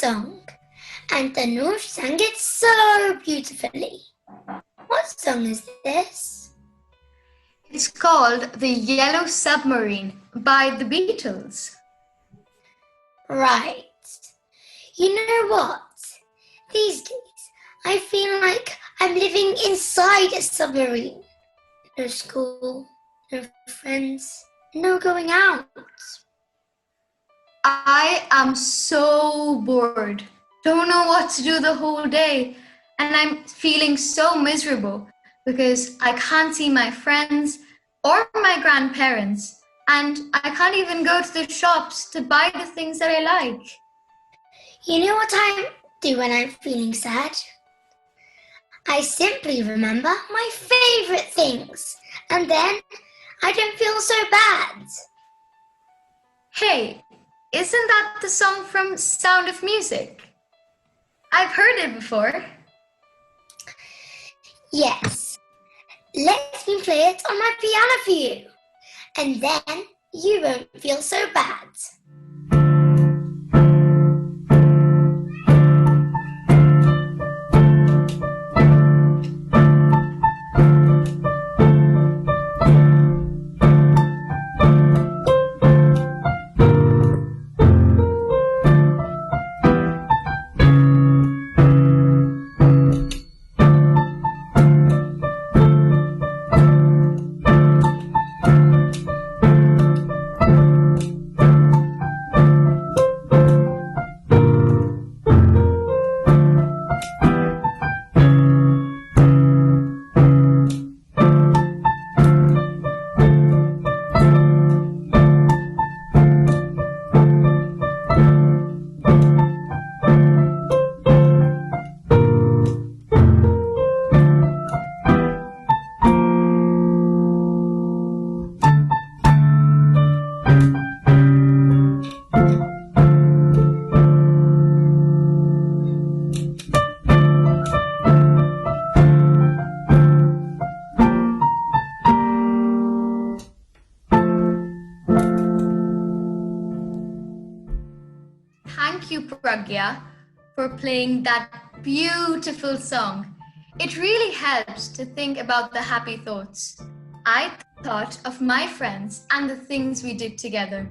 song, and Tanush sang it so beautifully. What song is this? It's called The Yellow Submarine by the Beatles. Right. You know what? These days, I feel like I'm living inside a submarine. No school, no friends, no going out. I am so bored. Don't know what to do the whole day. And I'm feeling so miserable because I can't see my friends or my grandparents. And I can't even go to the shops to buy the things that I like. You know what I do when I'm feeling sad? I simply remember my favourite things, and then I don't feel so bad. Hey, isn't that the song from Sound of Music? I've heard it before. Yes. Let me play it on my piano for you, and then you won't feel so bad. Thank you, Pragya, for playing that beautiful song. It really helps to think about the happy thoughts. I thought of my friends and the things we did together.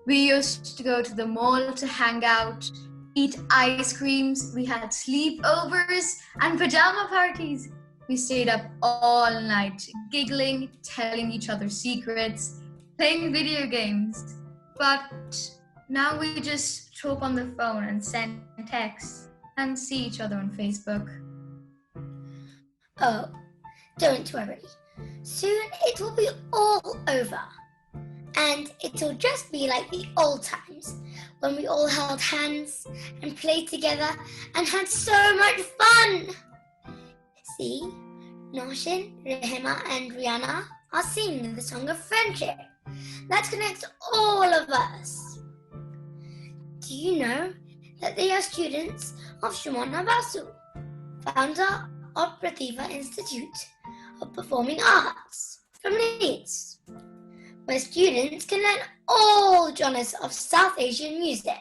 We used to go to the mall to hang out, eat ice creams, we had sleepovers and pajama parties. We stayed up all night, giggling, telling each other secrets, playing video games. But now we just throw up on the phone and send texts and see each other on Facebook. Oh, don't worry. Soon it will be all over. And it'll just be like the old times when we all held hands and played together and had so much fun. See, Noshin, Rehema and Rihanna are singing the song of friendship that connects all of us. Do you know that they are students of Shumana Basu, founder of Pratibha Institute of Performing Arts from Leeds, where students can learn all genres of South Asian music.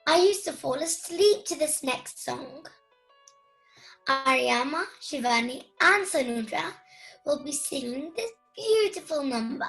I used to fall asleep to this next song. Ariama, Shivani and Sanudra will be singing this beautiful number.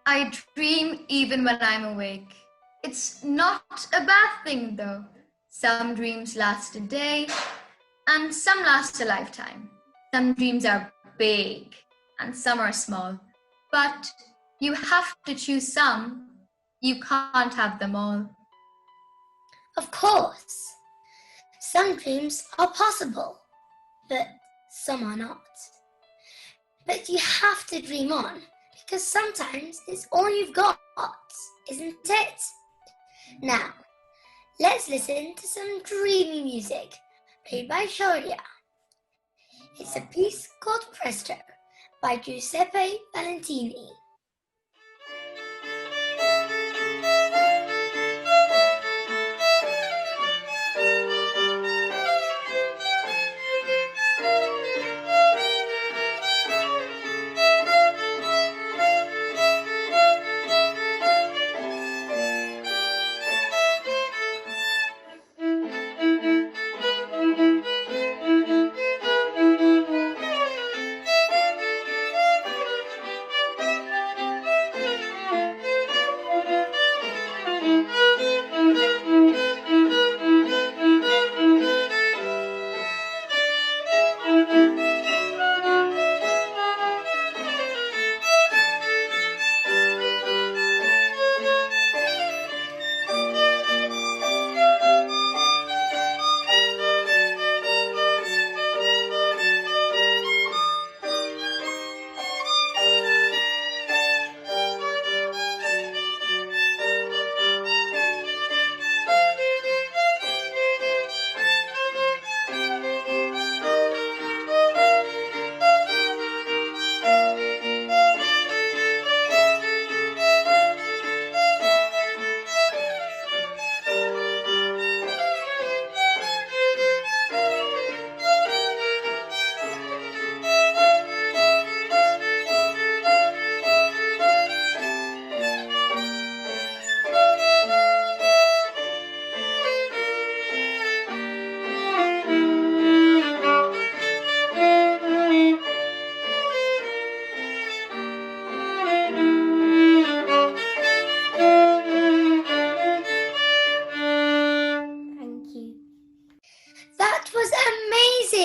I dream even when I'm awake. It's not a bad thing though. Some dreams last a day and some last a lifetime. Some dreams are big and some are small. But you have to choose some. You can't have them all. Of course, some dreams are possible, but some are not. But you have to dream on, because sometimes it's all you've got, isn't it? Now, let's listen to some dreamy music played by Shaurya. It's a piece called Presto by Giuseppe Valentini.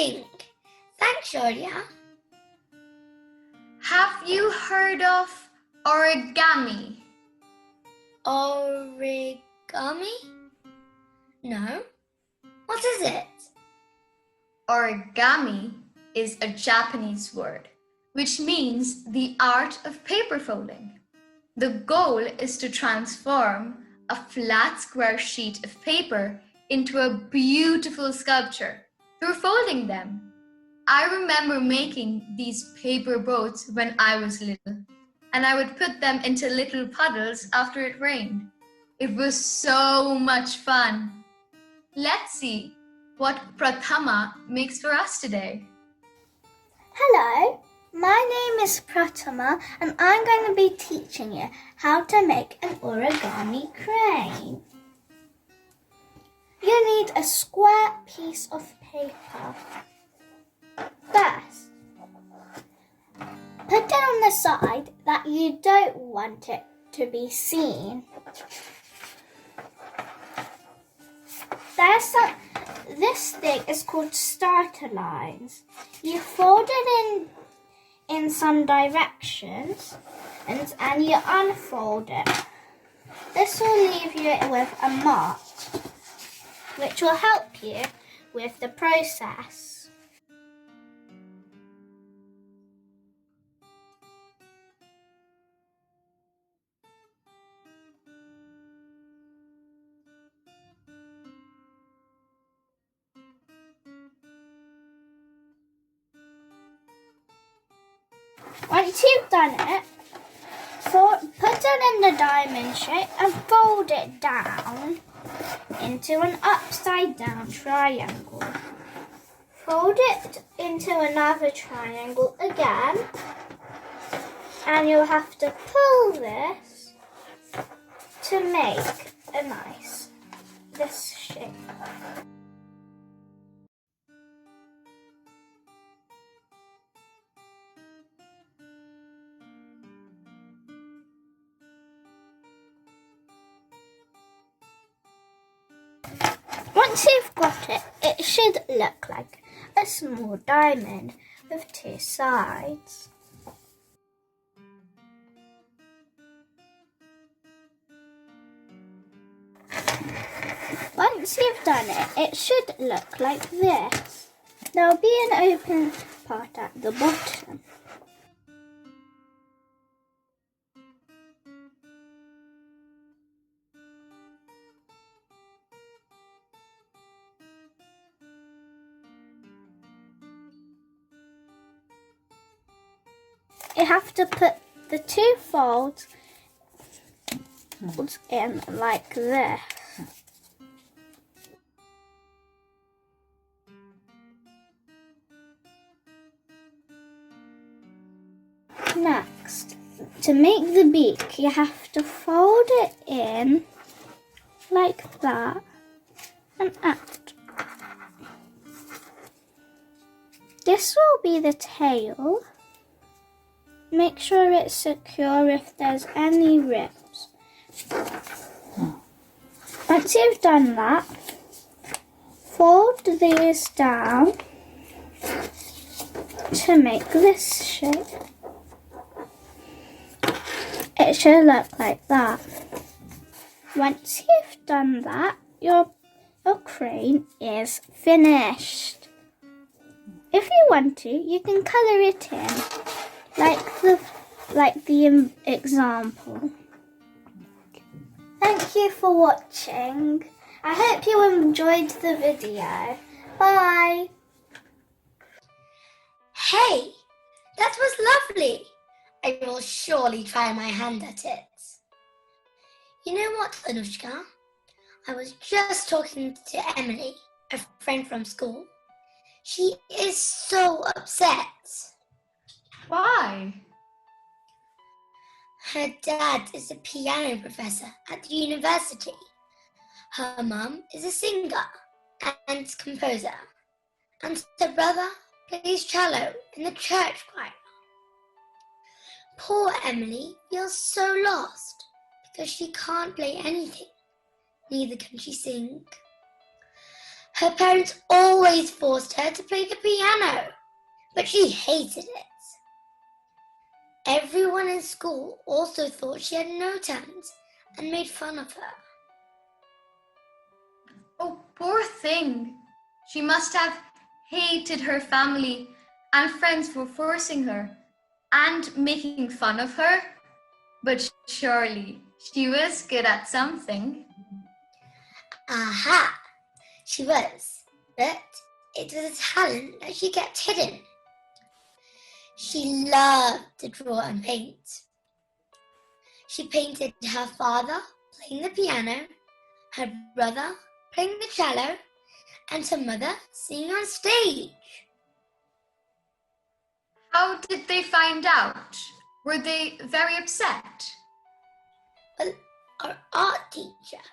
Interesting. Thanks, Arghya. Have you heard of origami? Origami? No. What is it? Origami is a Japanese word, which means the art of paper folding. The goal is to transform a flat square sheet of paper into a beautiful sculpture through folding them. I remember making these paper boats when I was little, and I would put them into little puddles after it rained. It was so much fun. Let's see what Prathama makes for us today. Hello, my name is Pratama and I'm going to be teaching you how to make an origami crane. You need a square piece of paper. First, put it on the side that you don't want it to be seen. This thing is called starter lines. You fold it in some directions and you unfold it. This will leave you with a mark, which will help you with the process. Once you've done it, put it in the diamond shape and fold it down into an upside down triangle. Fold it into another triangle again, and you'll have to pull this to make this shape. Once you've got it, it should look like a small diamond with two sides. Once you've done it, it should look like this. There'll be an open part at the bottom. You have to put the two folds in like this. Next, to make the beak, you have to fold it in like that and out. This will be the tail. Make sure it's secure if there's any rips. Once you've done that, fold these down to make this shape. It should look like that. Once you've done that, your crane is finished. If you want to, you can colour it in like the example. Thank you for watching. I hope you enjoyed the video. Bye. Hey, that was lovely. I will surely try my hand at it. You know what, Anushka? I was just talking to Emily, a friend from school. She is so upset. Why? Her dad is a piano professor at the university. Her mum is a singer and composer. And her brother plays cello in the church choir. Poor Emily feels so lost because she can't play anything. Neither can she sing. Her parents always forced her to play the piano, but she hated it. Everyone in school also thought she had no talent and made fun of her. Oh, poor thing. She must have hated her family and friends for forcing her and making fun of her. But surely she was good at something. Aha! She was, but it was a talent that she kept hidden. She loved to draw and paint. She painted her father playing the piano, her brother playing the cello, and her mother singing on stage. How did they find out? Were they very upset? Well, our art teacher,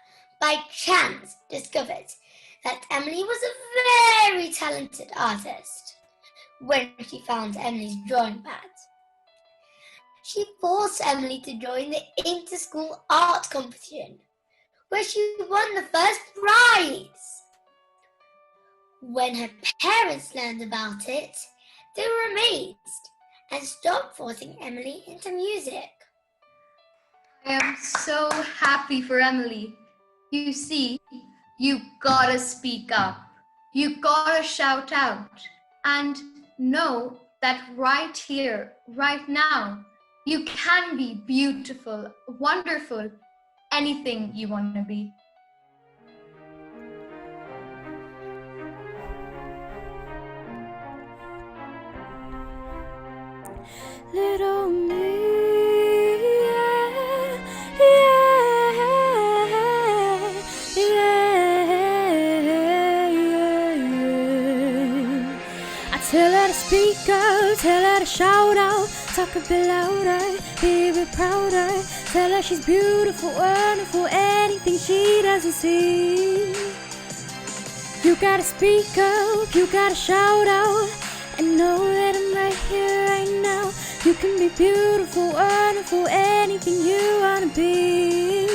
by chance, discovered that Emily was a very talented artist when she found Emily's drawing pad. She forced Emily to join the inter-school art competition, where she won the first prize. When her parents learned about it, they were amazed and stopped forcing Emily into music. I am so happy for Emily. You see, you gotta speak up. You gotta shout out and know that right here, right now, you can be beautiful, wonderful, anything you want to be. Little me, yeah, yeah, yeah, yeah. I tell her to speak up, tell her to shout out, talk a bit louder, be a bit prouder. Tell her she's beautiful, wonderful, anything she doesn't see. You gotta speak up, you gotta shout out, and know that I'm right here, right now. You can be beautiful, wonderful, anything you wanna be.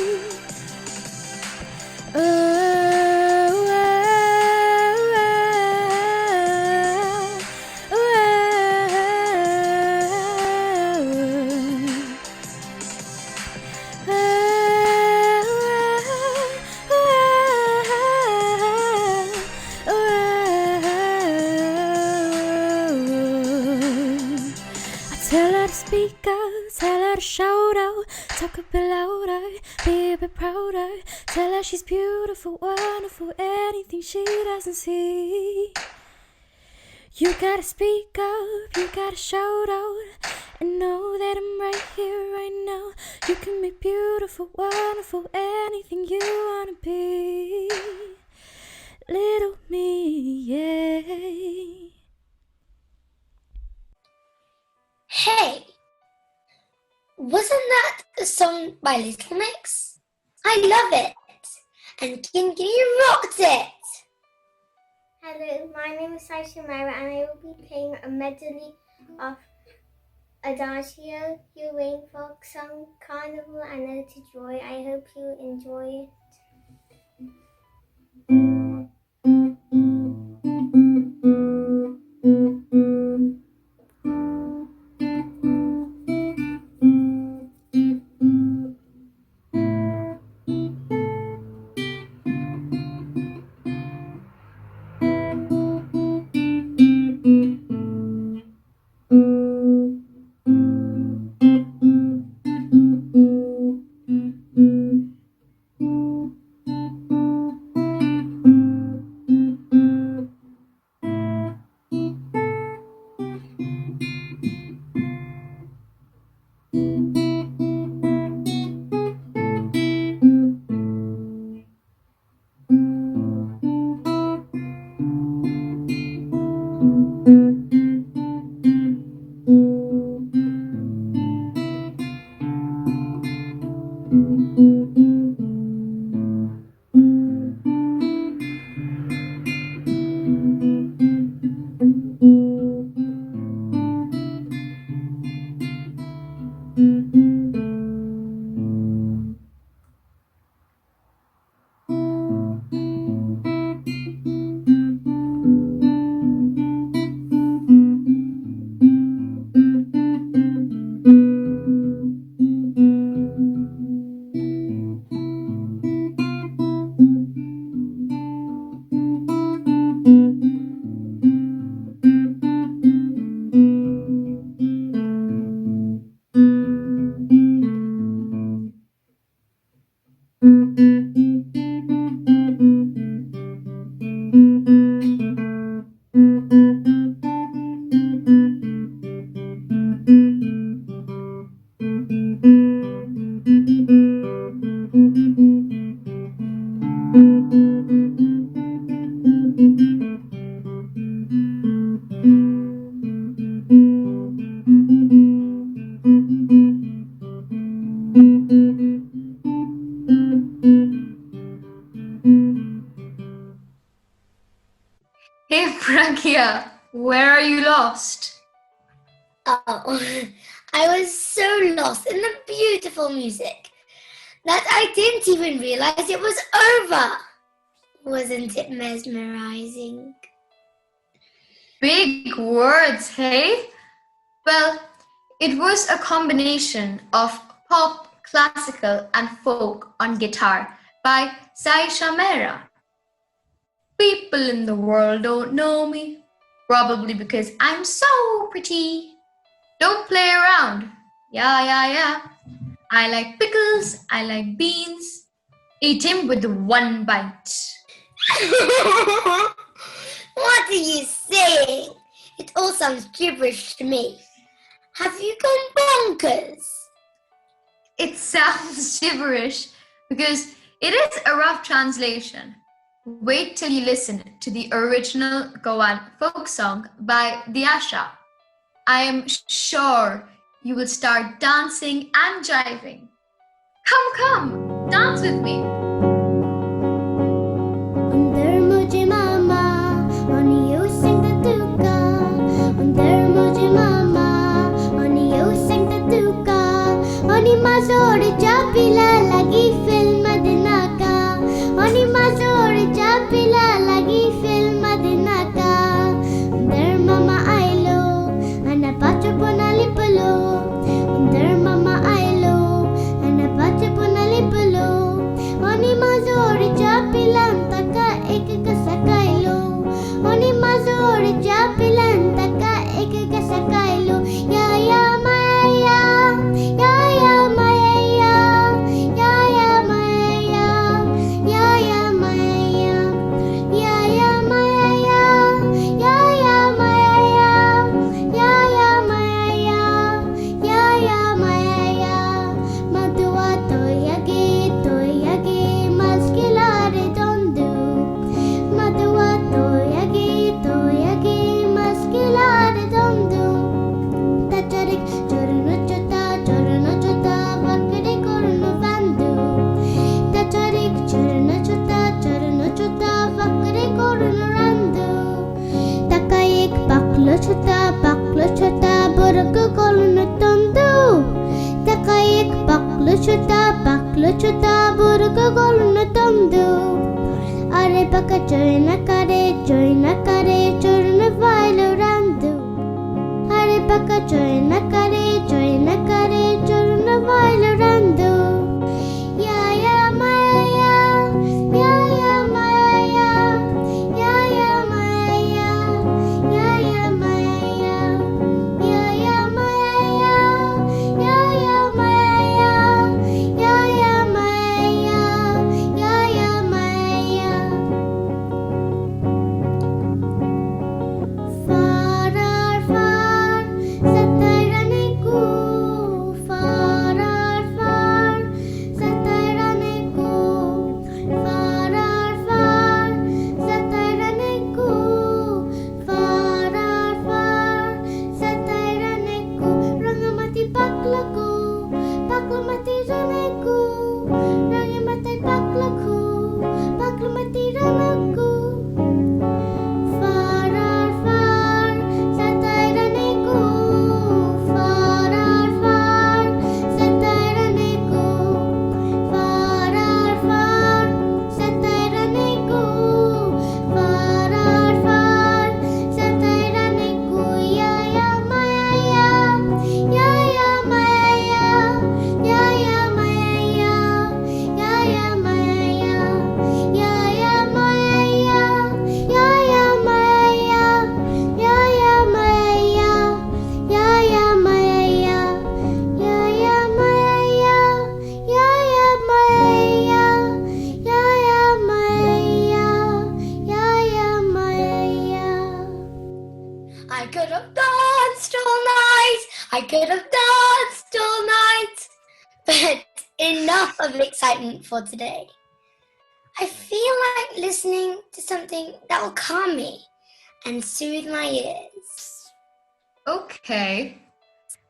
Speak up, tell her to shout out, talk a bit louder, be a bit prouder. Tell her she's beautiful, wonderful, anything she doesn't see. You gotta speak up, you gotta shout out, and know that I'm right here, right now. You can be beautiful, wonderful, anything you wanna be. Little me, yeah. Hey, wasn't that a song by Little Mix? I love it, and Kinky rocked it. Hello, my name is Saisha Mara and I will be playing a medley of Adagio, Your Rainfog Song, Carnival and Ode to Joy. I hope you enjoy it. Hey Pragya, where are you lost? Oh, I was so lost in the beautiful music that I didn't even realize it was over. Wasn't it mesmerizing? Big words, hey? Well, it was a combination of pop, classical, and folk on guitar by Saisha Mehra. People in the world don't know me, probably because I'm so pretty. Don't play around. Yeah. I like pickles, I like beans. Eat him with one bite. What are you saying? It all sounds gibberish to me. Have you gone bonkers? It sounds gibberish because it is a rough translation. Wait till you listen to the original Goan folk song by Diasha. I am sure you will start dancing and jiving. Come, dance with me. Under mujhe mama, on you sing the tuka. Under mujhe mama, on you sing the tuka. Oni mazor chapila lagi film dinaka. Oni mazor chapila lagi film dinaka. Under mama ailo, ana pacho ponali palo. Under mama ailo, ana pacho ponali palo. Oni mazor chapilan taka ek kasakailo. Oni mazor chapilan taka ek kasakailo. Ya maya, ya maya, ya maya, ya maya, ya maya, ya maya, ya maya. Madua toyagi maskilare dondu. Madua toyagi maskilare dondu. Tacharik chorno chota vakre korno vandu. Tacharik chorno chota vakre korno randu. Takayek paklo chota borok korno tondu. Takayek paklo chota borok korno tondu. Are baka joina kare chorno vailo randu. Are baka joina kare chorno vailo randu. Ya maya, ya maya, ya maya, ya maya, ya maya, ya maya, ya maya. Far, sataraniku. Far, sataraniku. Far, sataraniku. Far, sataraniku. Rangamati paklaku, paklamati ranaku. Rangamati paklaku, paklamati ranaku. Far, sataraniku. Far, sataraniku. Far, sataraniku. Far, sataraniku. Ya maya, ya maya, ya maya, ya maya, ya maya, ya maya, ya maya, ya maya, ya maya, ya maya, ya maya. I could have danced all night. I could have danced all night. But enough of excitement for today. I feel like listening to something that will calm me and soothe my ears. Okay,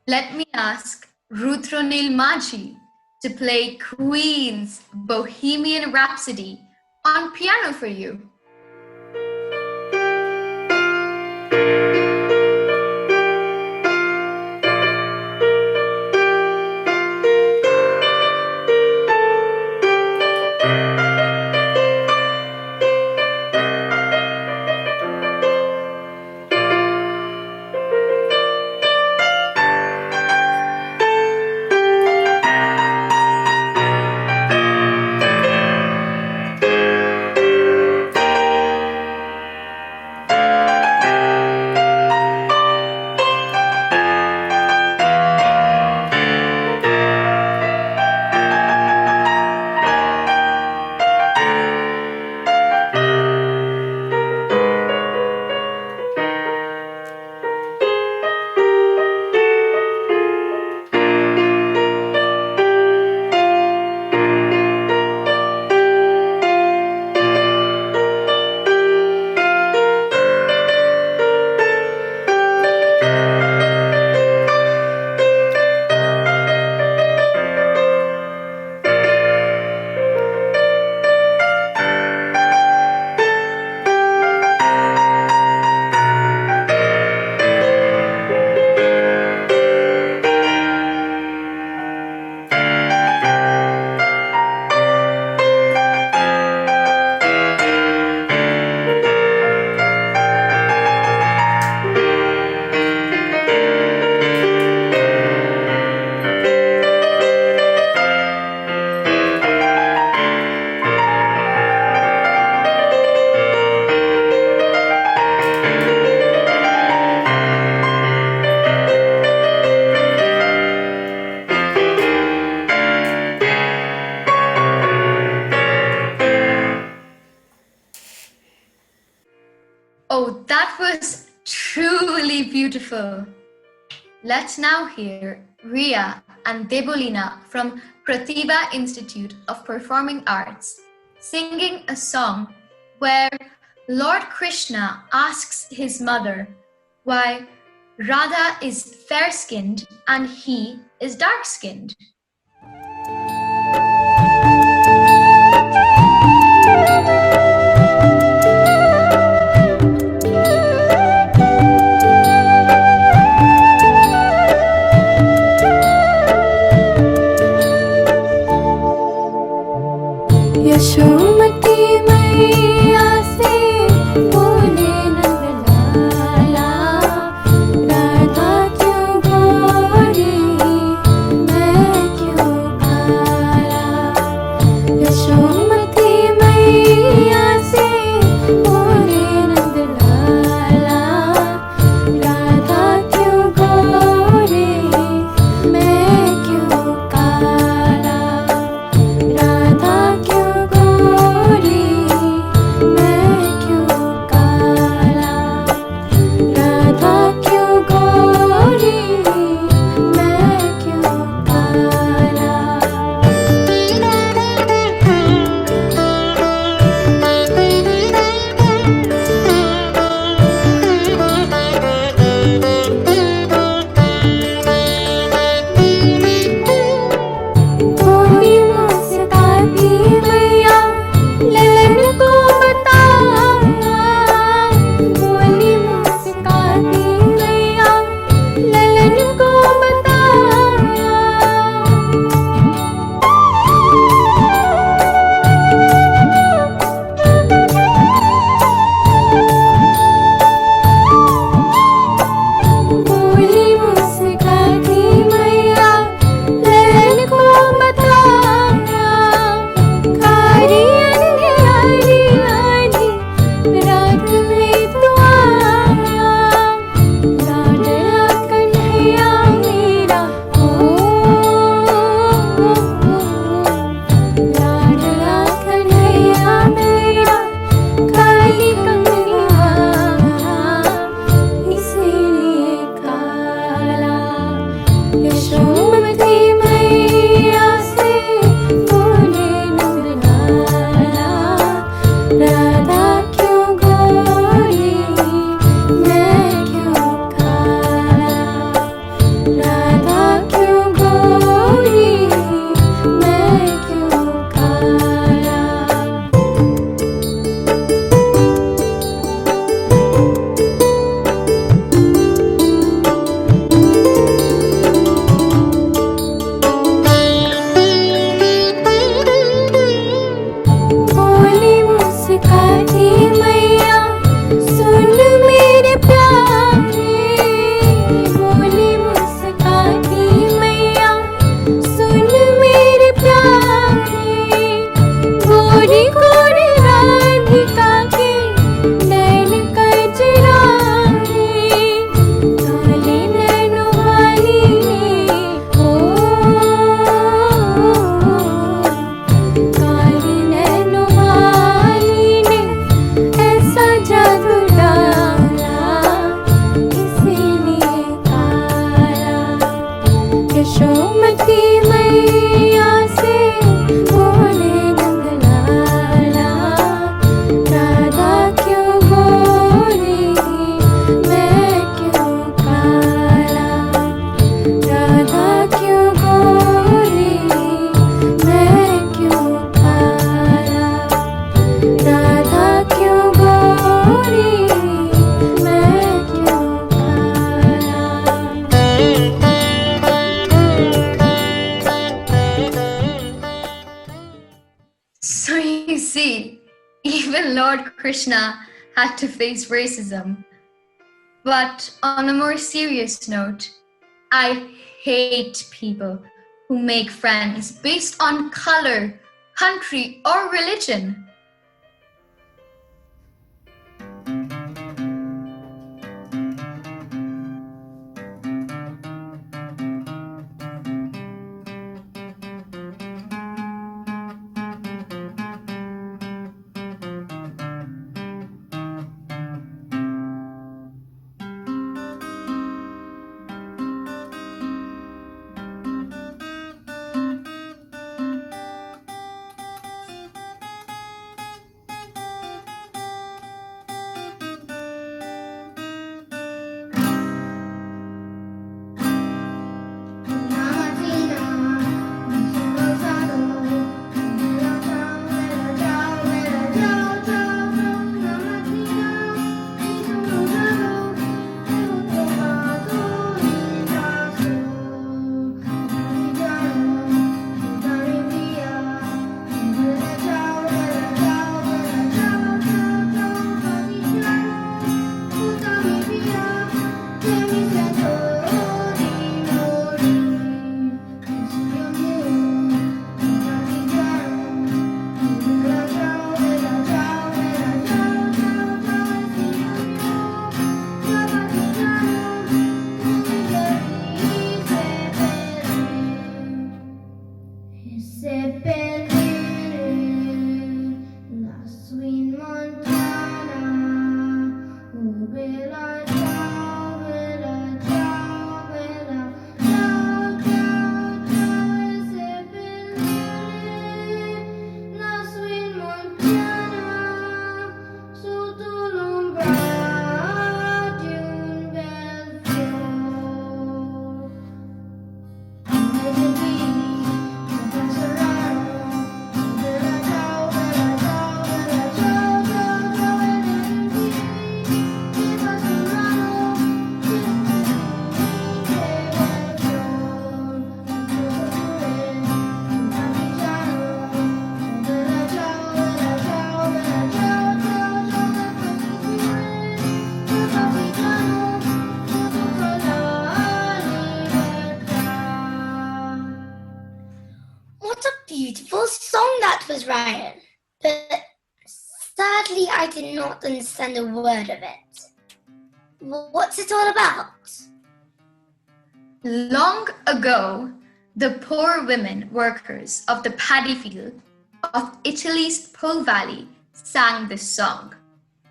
let me ask Rutronil Maji to play Queen's Bohemian Rhapsody on piano for you. Oh, that was truly beautiful. Let's now hear Ria and Debolina from Pratibha Institute of Performing Arts singing a song where Lord Krishna asks his mother why Radha is fair-skinned and he is dark-skinned. Yashomati मैया से बोले नंदलाला, राधा क्यों गोरी मैं क्यों काला। यशोमती मैया से बोले नंदलाला, राधा क्यों गोरी मैं क्यों काला। राधा क्यों गोरी मैं क्यों काला। राधा क्यों गोरी मैं क्यों काला। कोई मुस्काती मैया ललन को बताया, कोई मुस्काती मैया ललन को बताया। बोली मुस्काती मैया ललन को बताया, खारी अंधियारी वाली रात में तू आया। लाडला कन्हैया मेरा हो, लाडला कन्हैया मेरा खाली कमलिया इसीलिए काला। यशोमती मैया से बोले नंदलाला, राधा क्यों गोरी मैं क्यों काला। राधा क्यों गोरी मैं क्यों काला। बोली मुस्काती मैया सुन मेरे प्यारे, बोली मुस्काती मैया सुन मेरे प्यारे। गोरी गोरी राधिका के नैन कजरारे, काले नैनों वाली ने हो, काली नैनों वाली ने ऐसा जादू डाला इसीलिए काला। यशोमती मैया से बोले नंदलाला, राधा क्यों गोरी मैं क्यों काला। राधा क्यों गोरी मैं क्यों काला। राधा क्यों गोरी मैं क्यों So you see, even Lord Krishna had to face racism. But on a more serious note, I hate people who make friends based on color, country, or religion. was Ryan, but sadly I did not understand a word of it. What's it all about? Long ago, the poor women workers of the paddy field of Italy's Po Valley sang this song.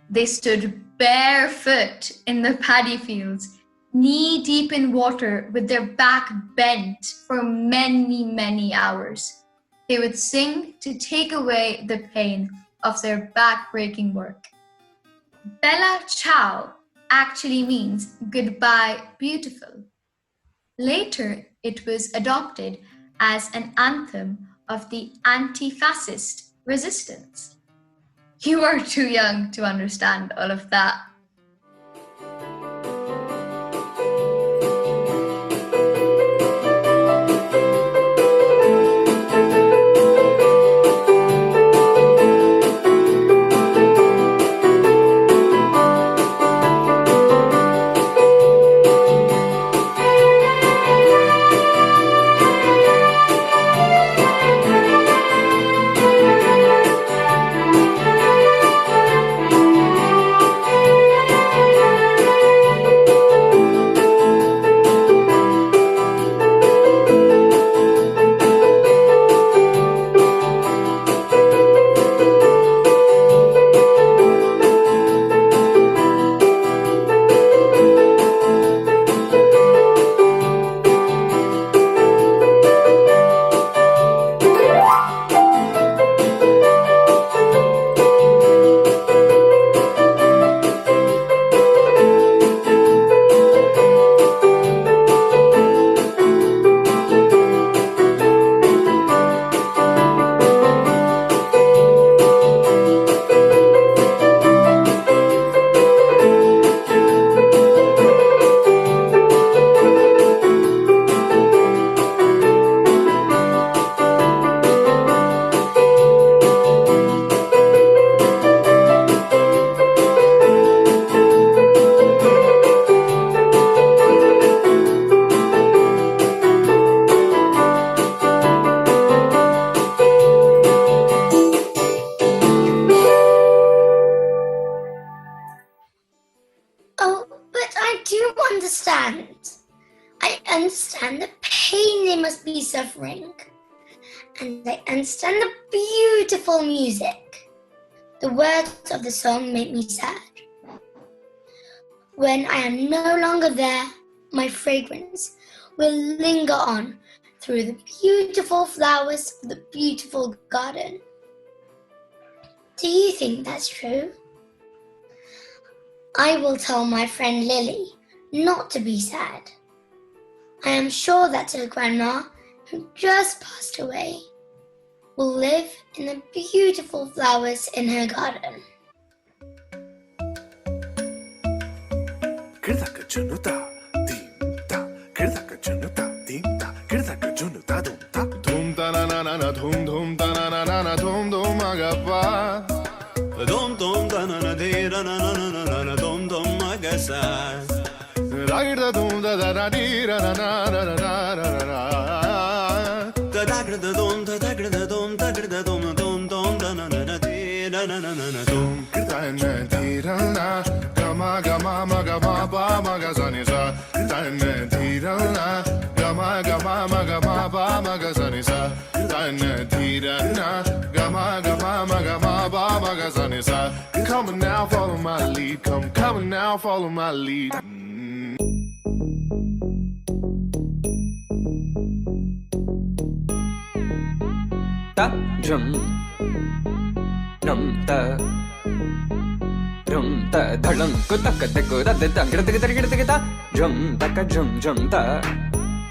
They stood barefoot in the paddy fields, knee-deep in water with their back bent for many, many hours. They would sing to take away the pain of their back-breaking work. Bella Ciao actually means goodbye, beautiful. Later, it was adopted as an anthem of the anti-fascist resistance. You are too young to understand all of that. I understand the pain they must be suffering. And I understand the beautiful music. The words of the song make me sad. When I am no longer there, my fragrance will linger on through the beautiful flowers of the beautiful garden. Do you think that's true? I will tell my friend Lily not to be sad. I am sure that her grandma, who just passed away, will live in the beautiful flowers in her garden. Come on now, follow my lead. Come on now, follow my lead. Ta drum num ta drum ta dhalam ko tak ta ko da da gida gida gida ta drum ta ka drum drum ta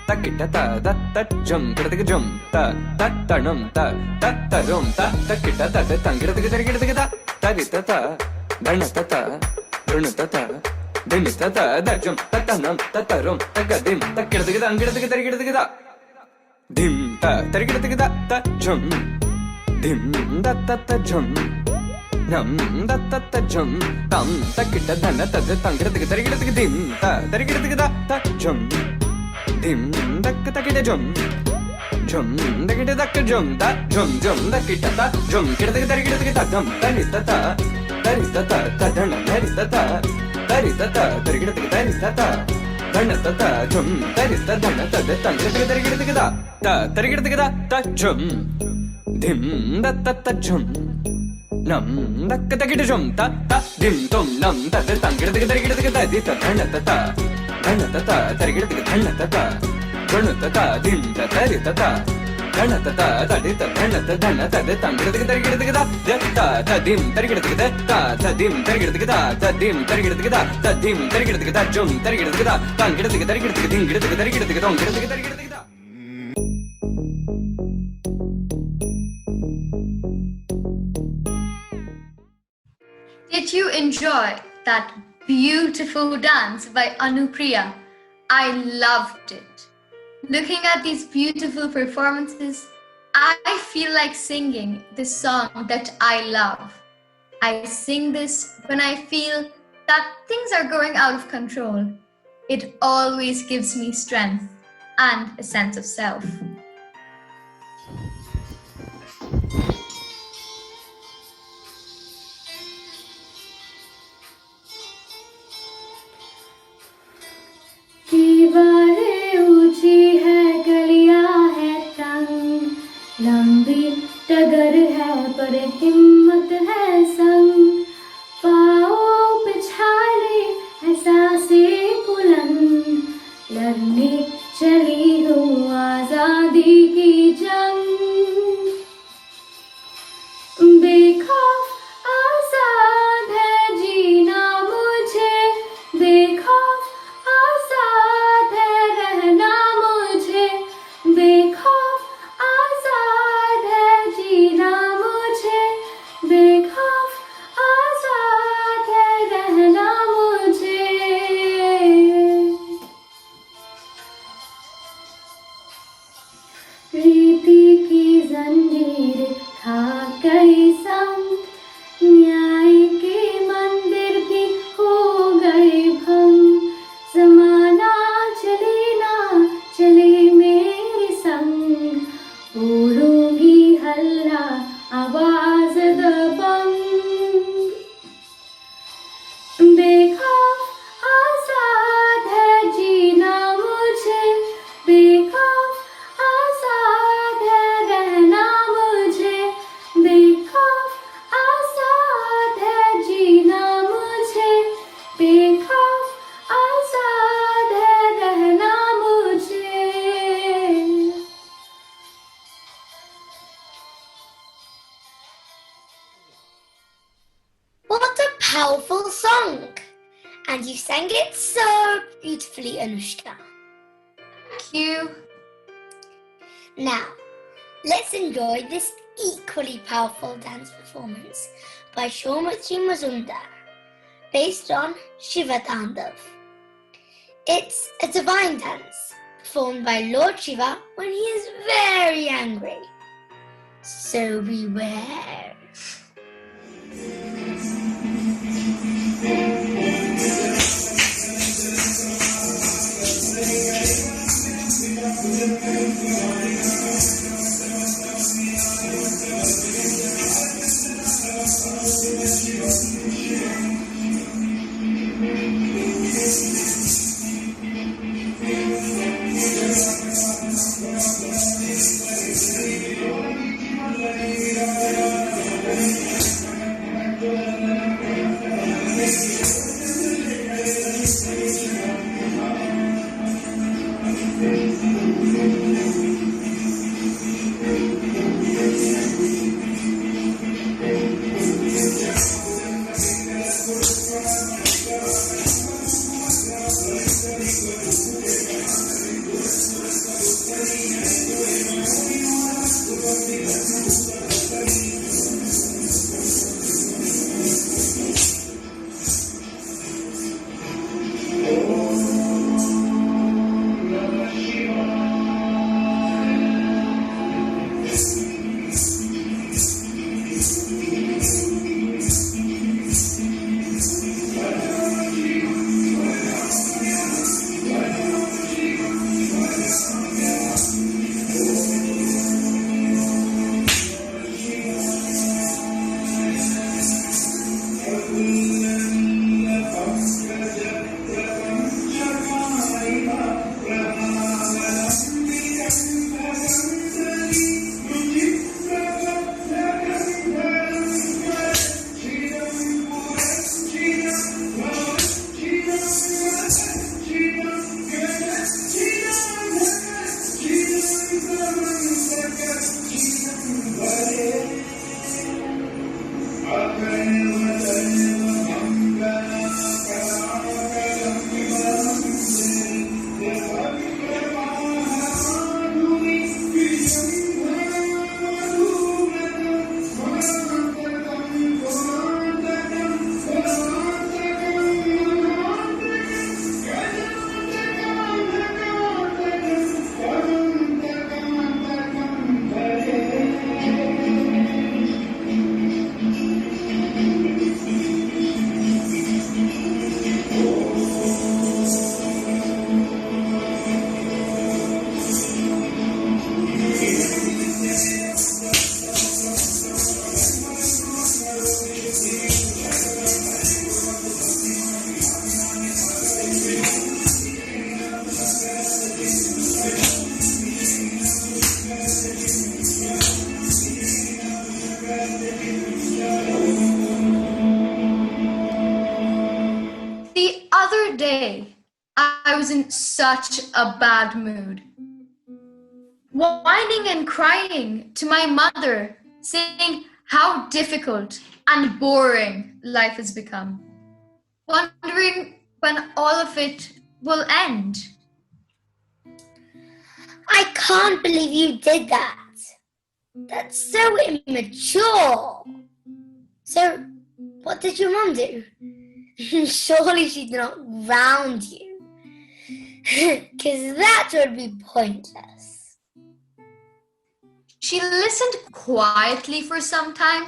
ta kita ta da ta drum gida drum ta ta tanam ta ta rum ta ta kita ta ta gida gida gida ta ri ta ta dana ta ta run ta ta dim ta ta da drum ta tanam ta rum ta ga dim ta gida gida dim ta tarigida gida ta jum dim da ta ta jum nam da ta ta jum tam ta kita dana ta ta tarigida dim ta tarigida gida ta jum dim da ta kita jum Jum, the kid that jum, that jum, the kid that jum, get the dum, taritata, taritata, tadana, taritata, taritata, taritata, taritata, jum, taritata, taritata, jum, dim, that jum. Nam da ka ta jum ta ta dim tum nam ta ta tang ta ta di ta dhana ta ta tari dhana ta ta dhana ta ta dim ta tari ta ta dhana ta ta ta di ta dhana ta dhana ta de tang ta ta dim tari ta dim tari ta dim tari ta dim tari ta jum tari tang tari ding tari dong tari. Did you enjoy that beautiful dance by Anupriya? I loved it. Looking at these beautiful performances, I feel like singing the song that I love. I sing this when I feel that things are going out of control. It always gives me strength and a sense of self. दीवारें ऊंची है गलियां है तंग लंबी turgor है पर हिम्मत है संग पाँव पिछाले एहसासें बुलंद लड़ने चली हूँ आजादी की जंग बेखौफ आजाद है जीना मुझे बेखौफ आजाद है रहना मुझे बेखौफ आजाद है जीना मुझे बेखौफ आजाद है रहना मुझे रीति की जंजीरें खा गई संग न्याय के मंदिर भी हो गए भंग ज़माना चले ना चले मेरे संग बोलूंगी हल्ला आवाज दबंग बेखौफ आजाद है जीना मुझे बेखौफ आजाद है रहना मुझे बेखौफ आजाद है जीना मुझे बेखौफ आजाद है रहना मुझे. What a powerful song! And you sang it so beautifully, Anushka. Thank you. Now, let's enjoy this equally powerful dance performance by Shomachi Mazumdar, based on Shiva Tandav. It's a divine dance performed by Lord Shiva when he is very angry. So beware. other day, I was in such a bad mood, whining and crying to my mother, saying how difficult and boring life has become, wondering when all of it will end. I can't believe you did that. That's so immature. So, what did your mum do? Surely she did not ground you. Because that would be pointless. She listened quietly for some time,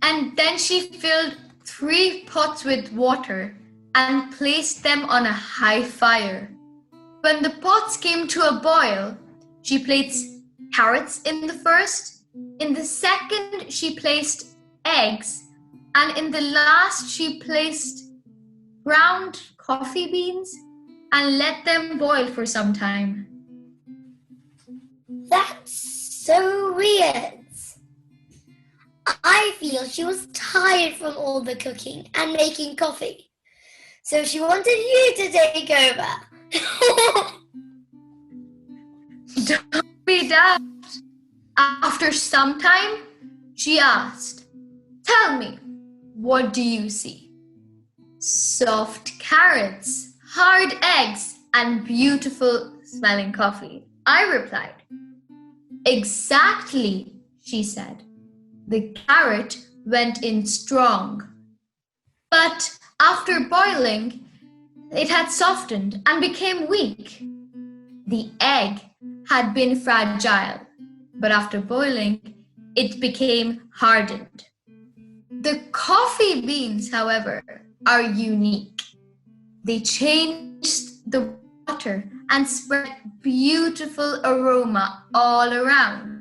and then she filled 3 pots with water and placed them on a high fire. When the pots came to a boil, she placed carrots in the first, in the second she placed eggs, and in the last she placed ground coffee beans and let them boil for some time. That's so weird. I feel she was tired from all the cooking and making coffee. So she wanted you to take over. Don't be daft. After some time, she asked, "Tell me, what do you see?" "Soft carrots, hard eggs, and beautiful smelling coffee," I replied. "Exactly," she said. The carrot went in strong. But after boiling, it had softened and became weak. The egg had been fragile, but after boiling, it became hardened. The coffee beans, however, are unique. They changed the water and spread beautiful aroma all around.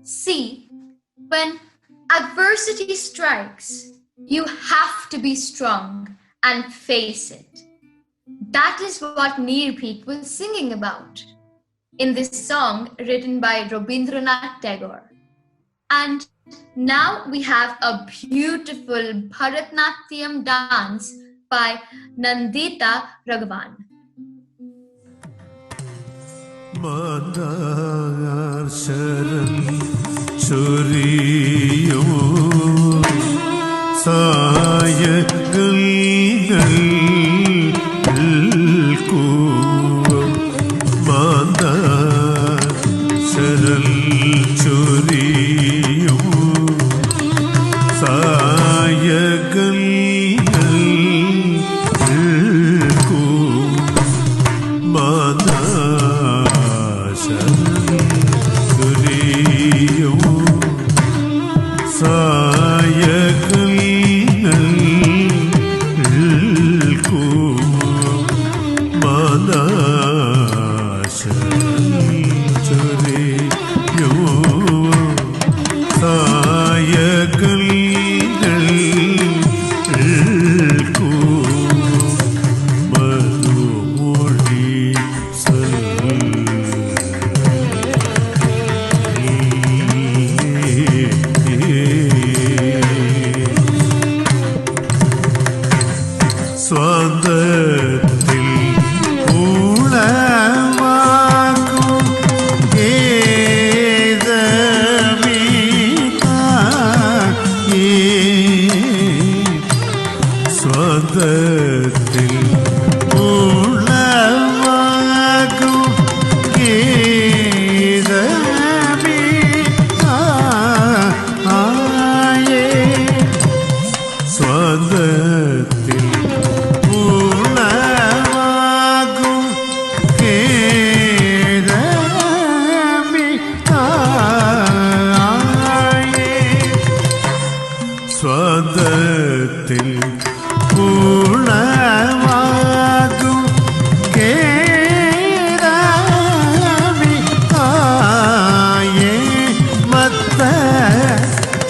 See, when adversity strikes, you have to be strong and face it. That is what Neerpeak was singing about. in this song written by Rabindranath Tagore. And now we have a beautiful Bharatnatyam dance by Nandita Raghavan. Manav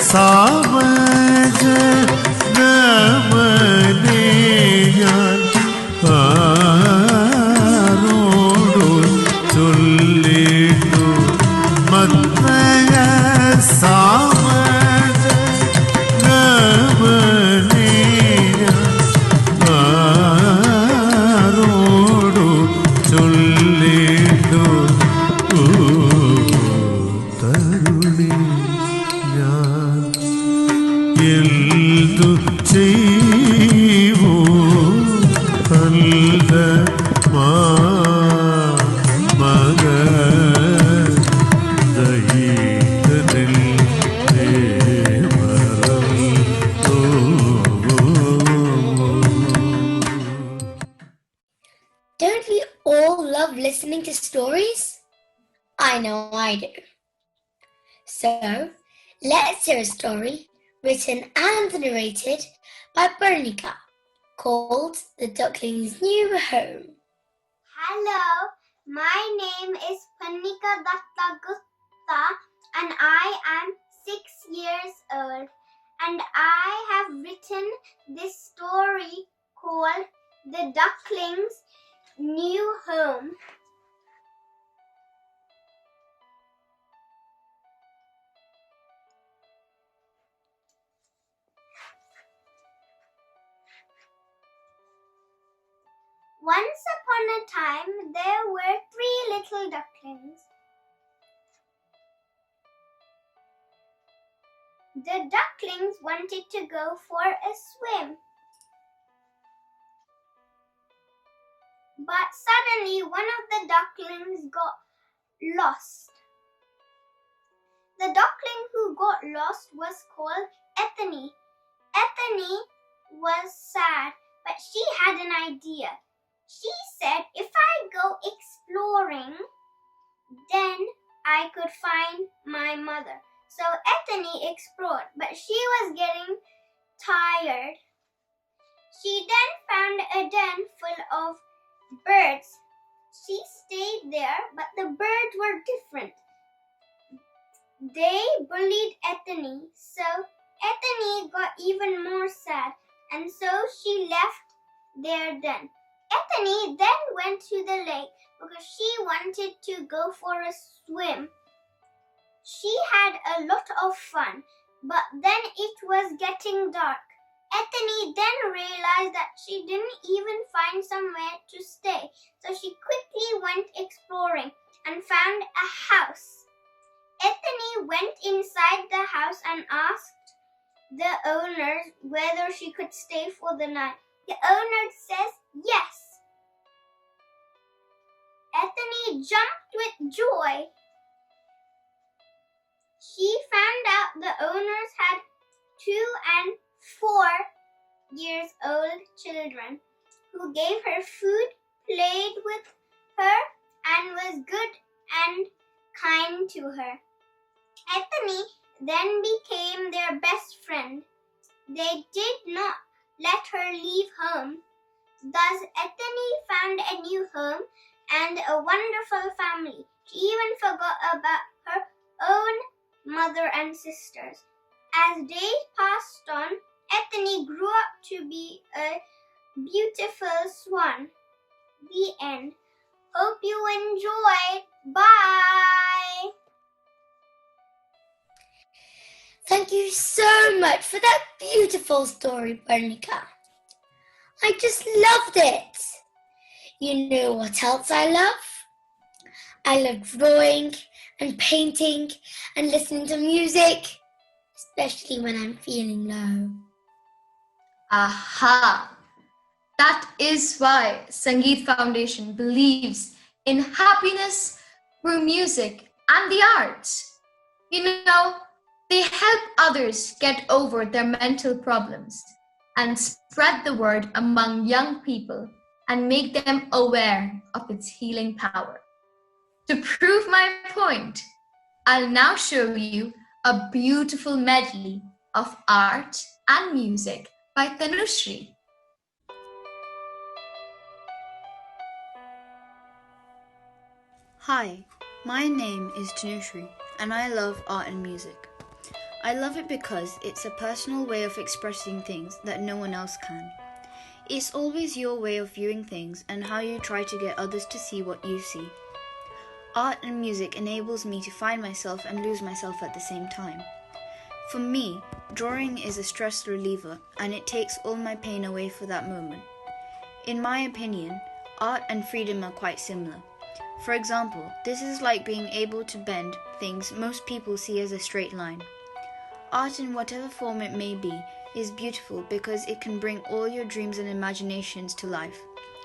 Utsav Don't we all love listening to stories? I know I do. So, let's hear a story written and narrated by Bernika called The Duckling's New Home. Hello, my name is Panika Datta Gupta and I am 6 years old and I have written this story called The Duckling's New Home. Once upon a time, there were 3 little ducklings. The ducklings wanted to go for a swim. But suddenly, one of the ducklings got lost. The duckling who got lost was called Ethany. Ethany was sad, but she had an idea. She said, if I go exploring, then I could find my mother. So Ethany explored, but she was getting tired. She then found a den full of birds. She stayed there, but the birds were different. They bullied Ethany, so Ethany got even more sad, and so she left their den. Ethne then went to the lake because she wanted to go for a swim. She had a lot of fun, but then it was getting dark. Ethne then realized that she didn't even find somewhere to stay, so she quickly went exploring and found a house. Ethne went inside the house and asked the owner whether she could stay for the night. The owner says yes. Ethne jumped with joy. She found out the owners had 2 and 4 years old children who gave her food, played with her, and was good and kind to her. Ethne then became their best friend. They did not let her leave home. Thus, Ethne found a new home and a wonderful family. She even forgot about her own mother and sisters. As days passed on, Ethne grew up to be a beautiful swan. The end. Hope you enjoyed. Bye! Thank you so much for that beautiful story, Bernica. I just loved it. You know what else I love? I love drawing and painting and listening to music, especially when I'm feeling low. Aha! That is why Sangeet Foundation believes in happiness through music and the arts. You know, they help others get over their mental problems and spread the word among young people and make them aware of its healing power. To prove my point, I'll now show you a beautiful medley of art and music by Tanushri. Hi, my name is Tanushri and I love art and music. I love it because it's a personal way of expressing things that no one else can. It's always your way of viewing things and how you try to get others to see what you see. Art and music enables me to find myself and lose myself at the same time. For me, drawing is a stress reliever and it takes all my pain away for that moment. In my opinion, art and freedom are quite similar. For example, this is like being able to bend things most people see as a straight line. Art, in whatever form it may be, is beautiful because it can bring all your dreams and imaginations to life,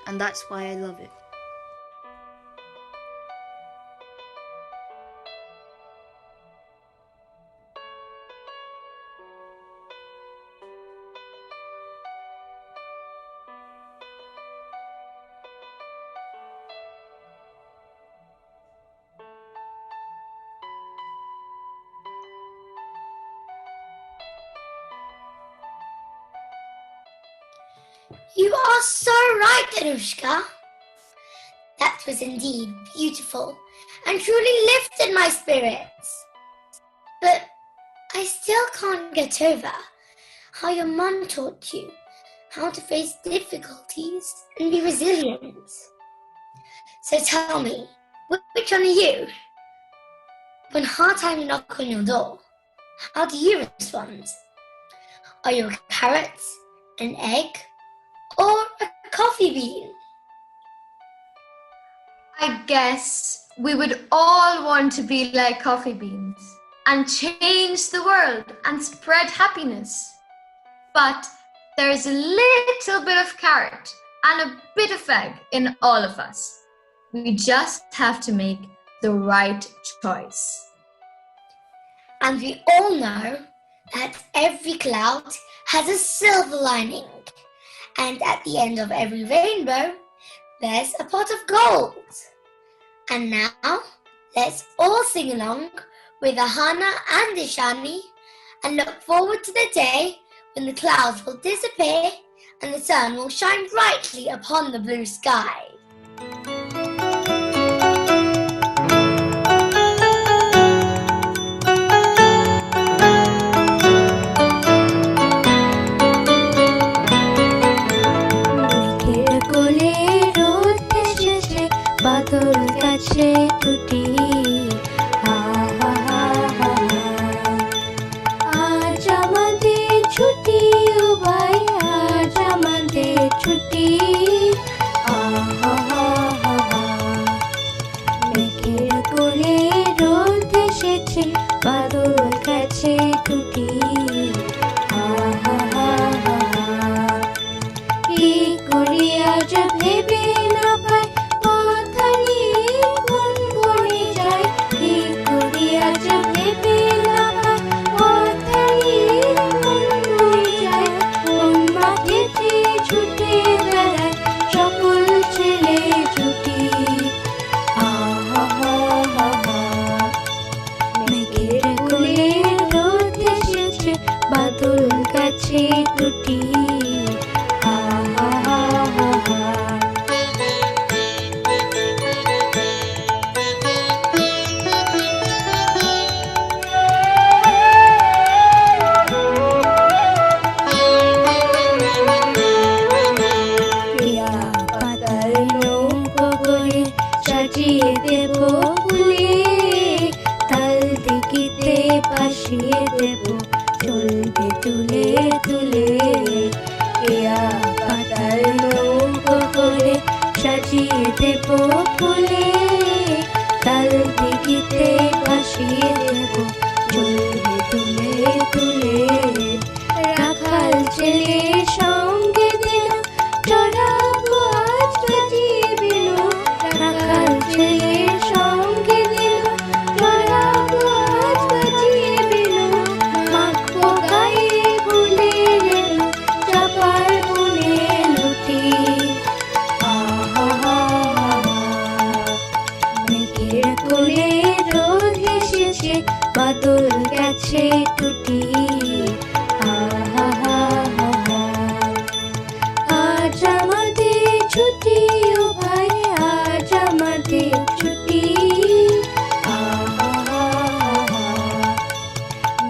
and that's why I love it. You are so right, Anushka. That was indeed beautiful and truly lifted my spirits. But I still can't get over how your mum taught you how to face difficulties and be resilient. So tell me, which one are you? When hard times knock on your door, how do you respond? Are you a carrot, an egg, or a coffee bean? I guess we would all want to be like coffee beans and change the world and spread happiness. But there is a little bit of carrot and a bit of egg in all of us. We just have to make the right choice. And we all know that every cloud has a silver lining. And at the end of every rainbow, there's a pot of gold. And now, let's all sing along with Ahana and Ishani and look forward to the day when the clouds will disappear and the sun will shine brightly upon the blue sky. Kole ভাসিয়ে দেব চলবে তুলে তুলে রাখাল ছেলে সঙ্গে দিল চড়াবো আজ বাজিয়ে below রাখাল ছেলে সঙ্গে দিল চড়াবো আজ বাজিয়ে বিলো মাখবো গায়ে ফুলের এলো চাপার বুনে লুটি মেঘের কোলে রোদ হেসেছে বাদল গেছে টুটি আজ আমাদের ছুটি ও ভাই আজ আমাদের ছুটি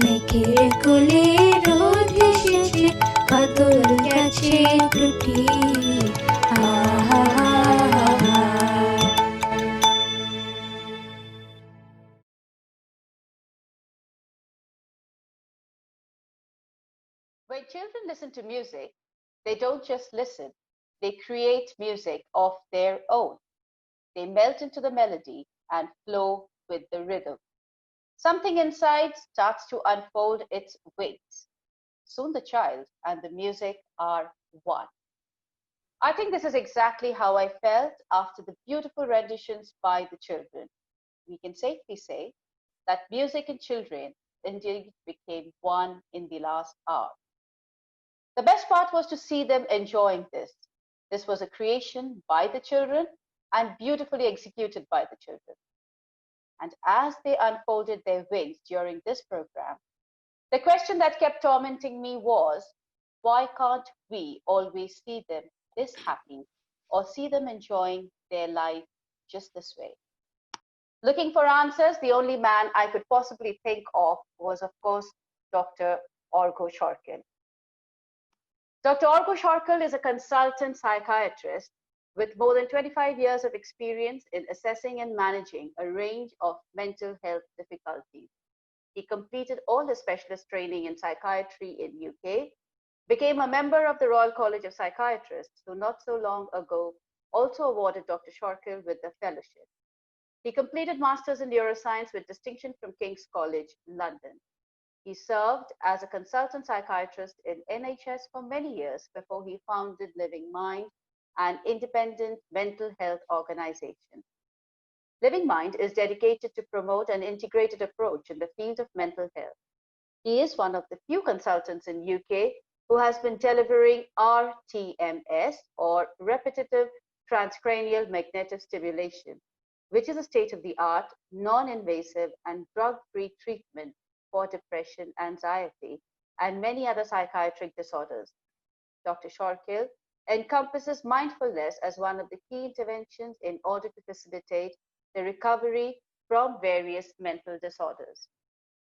মেঘের কোলে রোদ হেসেছে বাদল গেছে টুটি When children listen to music, they don't just listen, they create music of their own. They melt into the melody and flow with the rhythm. Something inside starts to unfold its wings. Soon the child and the music are one. I think this is exactly how I felt after the beautiful renditions by the children. We can safely say that music and children indeed became one in the last hour. The best part was to see them enjoying this. This was a creation by the children and beautifully executed by the children. And as they unfolded their wings during this program, the question that kept tormenting me was, why can't we always see them this happy or see them enjoying their life just this way? Looking for answers, the only man I could possibly think of was, of course, Dr. Arghya Sarkhel. Dr. Arghya Sarkhel is a consultant psychiatrist with more than 25 years of experience in assessing and managing a range of mental health difficulties. He completed all his specialist training in psychiatry in UK, became a member of the Royal College of Psychiatrists, who not so long ago also awarded Dr. Sarkhel with the fellowship. He completed Masters in Neuroscience with distinction from King's College, London. He served as a consultant psychiatrist in NHS for many years before he founded Living Mind, an independent mental health organization. Living Mind is dedicated to promote an integrated approach in the field of mental health. He is one of the few consultants in UK who has been delivering RTMS, or repetitive transcranial magnetic stimulation, which is a state-of-the-art, non-invasive and drug-free treatment for depression, anxiety, and many other psychiatric disorders. Dr. Sarkhel encompasses mindfulness as one of the key interventions in order to facilitate the recovery from various mental disorders.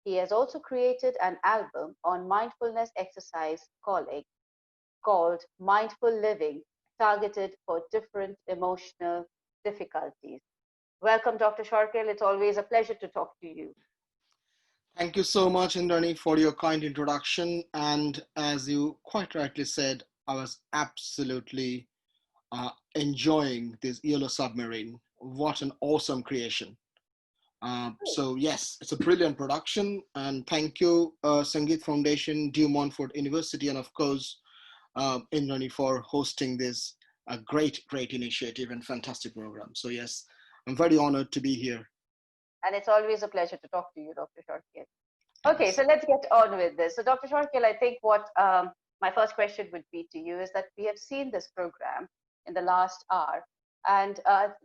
He has also created an album on mindfulness exercise called Mindful Living, targeted for different emotional difficulties. Welcome, Dr. Sarkhel. It's always a pleasure to talk to you. Thank you so much, Indrani, for your kind introduction. And as you quite rightly said, I was absolutely enjoying this Yellow Submarine. What an awesome creation. So yes, it's a brilliant production. And thank you, Sangeet Foundation, Montfort University, and of course, Indrani, for hosting this great initiative and fantastic program. So yes, I'm very honored to be here. And it's always a pleasure to talk to you, Dr. Sarkhel. Okay, so let's get on with this. So Dr. Sarkhel, I think what my first question would be to you is that we have seen this program in the last hour, and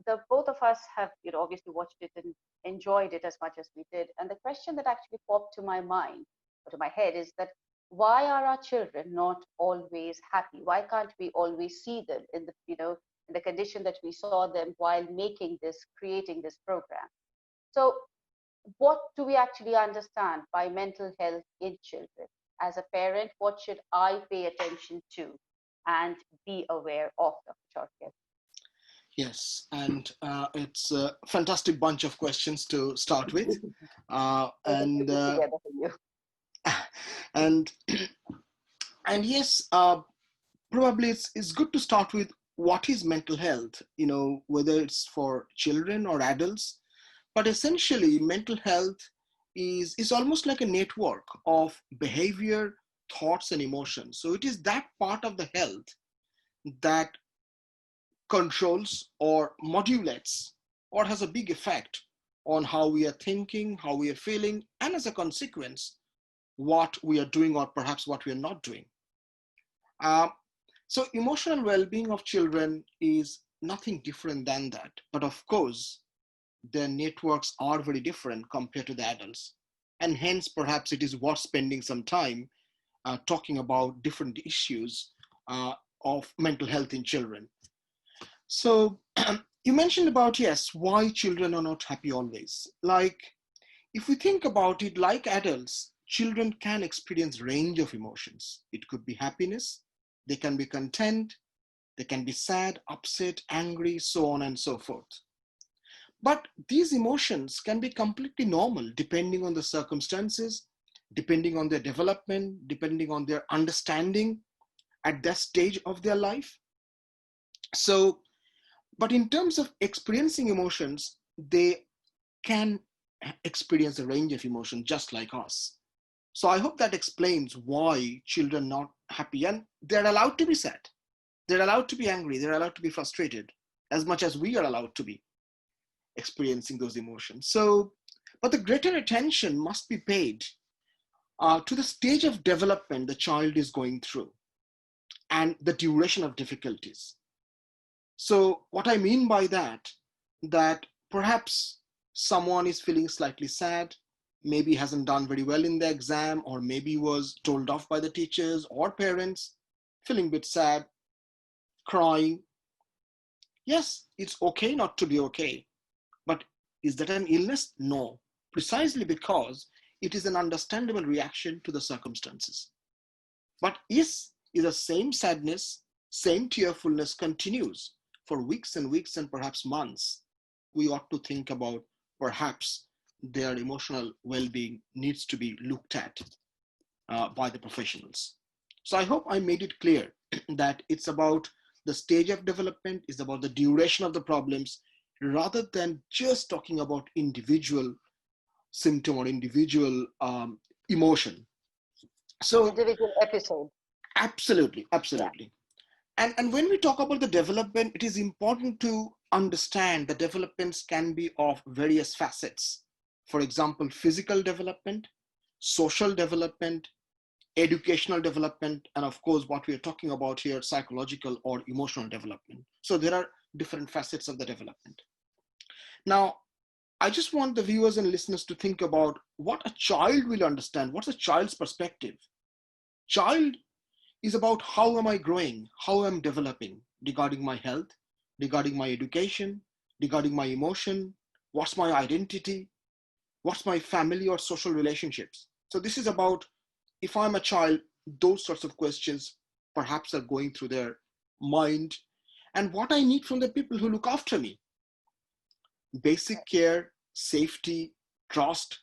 the both of us have, obviously watched it and enjoyed it as much as we did. And the question that actually popped to my mind, or to my head, is that why are our children not always happy? Why can't we always see them in the, in the condition that we saw them while creating this program? So what do we actually understand by mental health in children? As a parent, what should I pay attention to and be aware of, Dr. Sarkhel? Yes, and it's a fantastic bunch of questions to start with. And yes, probably it's good to start with what is mental health, whether it's for children or adults. But essentially, mental health is almost like a network of behavior, thoughts, and emotions. So it is that part of the health that controls or modulates or has a big effect on how we are thinking, how we are feeling, and as a consequence, what we are doing or perhaps what we are not doing. So emotional well-being of children is nothing different than that. But of course, their networks are very different compared to the adults. And hence, perhaps it is worth spending some time talking about different issues of mental health in children. So you mentioned about, yes, why children are not happy always. Like, if we think about it, like adults, children can experience range of emotions. It could be happiness, they can be content, they can be sad, upset, angry, so on and so forth. But these emotions can be completely normal depending on the circumstances, depending on their development, depending on their understanding at that stage of their life. So, but in terms of experiencing emotions, they can experience a range of emotions just like us. So I hope that explains why children are not happy, and they're allowed to be sad. They're allowed to be angry. They're allowed to be frustrated as much as we are allowed to be experiencing those emotions. So, but the greater attention must be paid to the stage of development the child is going through and the duration of difficulties. So what I mean by that perhaps someone is feeling slightly sad, maybe hasn't done very well in the exam, or maybe was told off by the teachers or parents, feeling a bit sad, crying. Yes, it's okay not to be okay. But is that an illness? No, precisely because it is an understandable reaction to the circumstances. But is the same sadness, same tearfulness continues for weeks and weeks and perhaps months, we ought to think about perhaps their emotional well-being needs to be looked at by the professionals. So I hope I made it clear that it's about the stage of development, is about the duration of the problems, rather than just talking about individual symptom or individual emotion. So Individual episode. absolutely. And when we talk about the development, it is important to understand the developments can be of various facets. For example, physical development, social development, educational development, and of course, what we are talking about here, psychological or emotional development. So there are different facets of the development. Now, I just want the viewers and listeners to think about what a child will understand. What's a child's perspective? Child is about how am I growing, how I'm developing regarding my health, regarding my education, regarding my emotion, what's my identity, what's my family or social relationships. So this is about, if I'm a child, those sorts of questions perhaps are going through their mind, and what I need from the people who look after me. Basic care, safety, trust,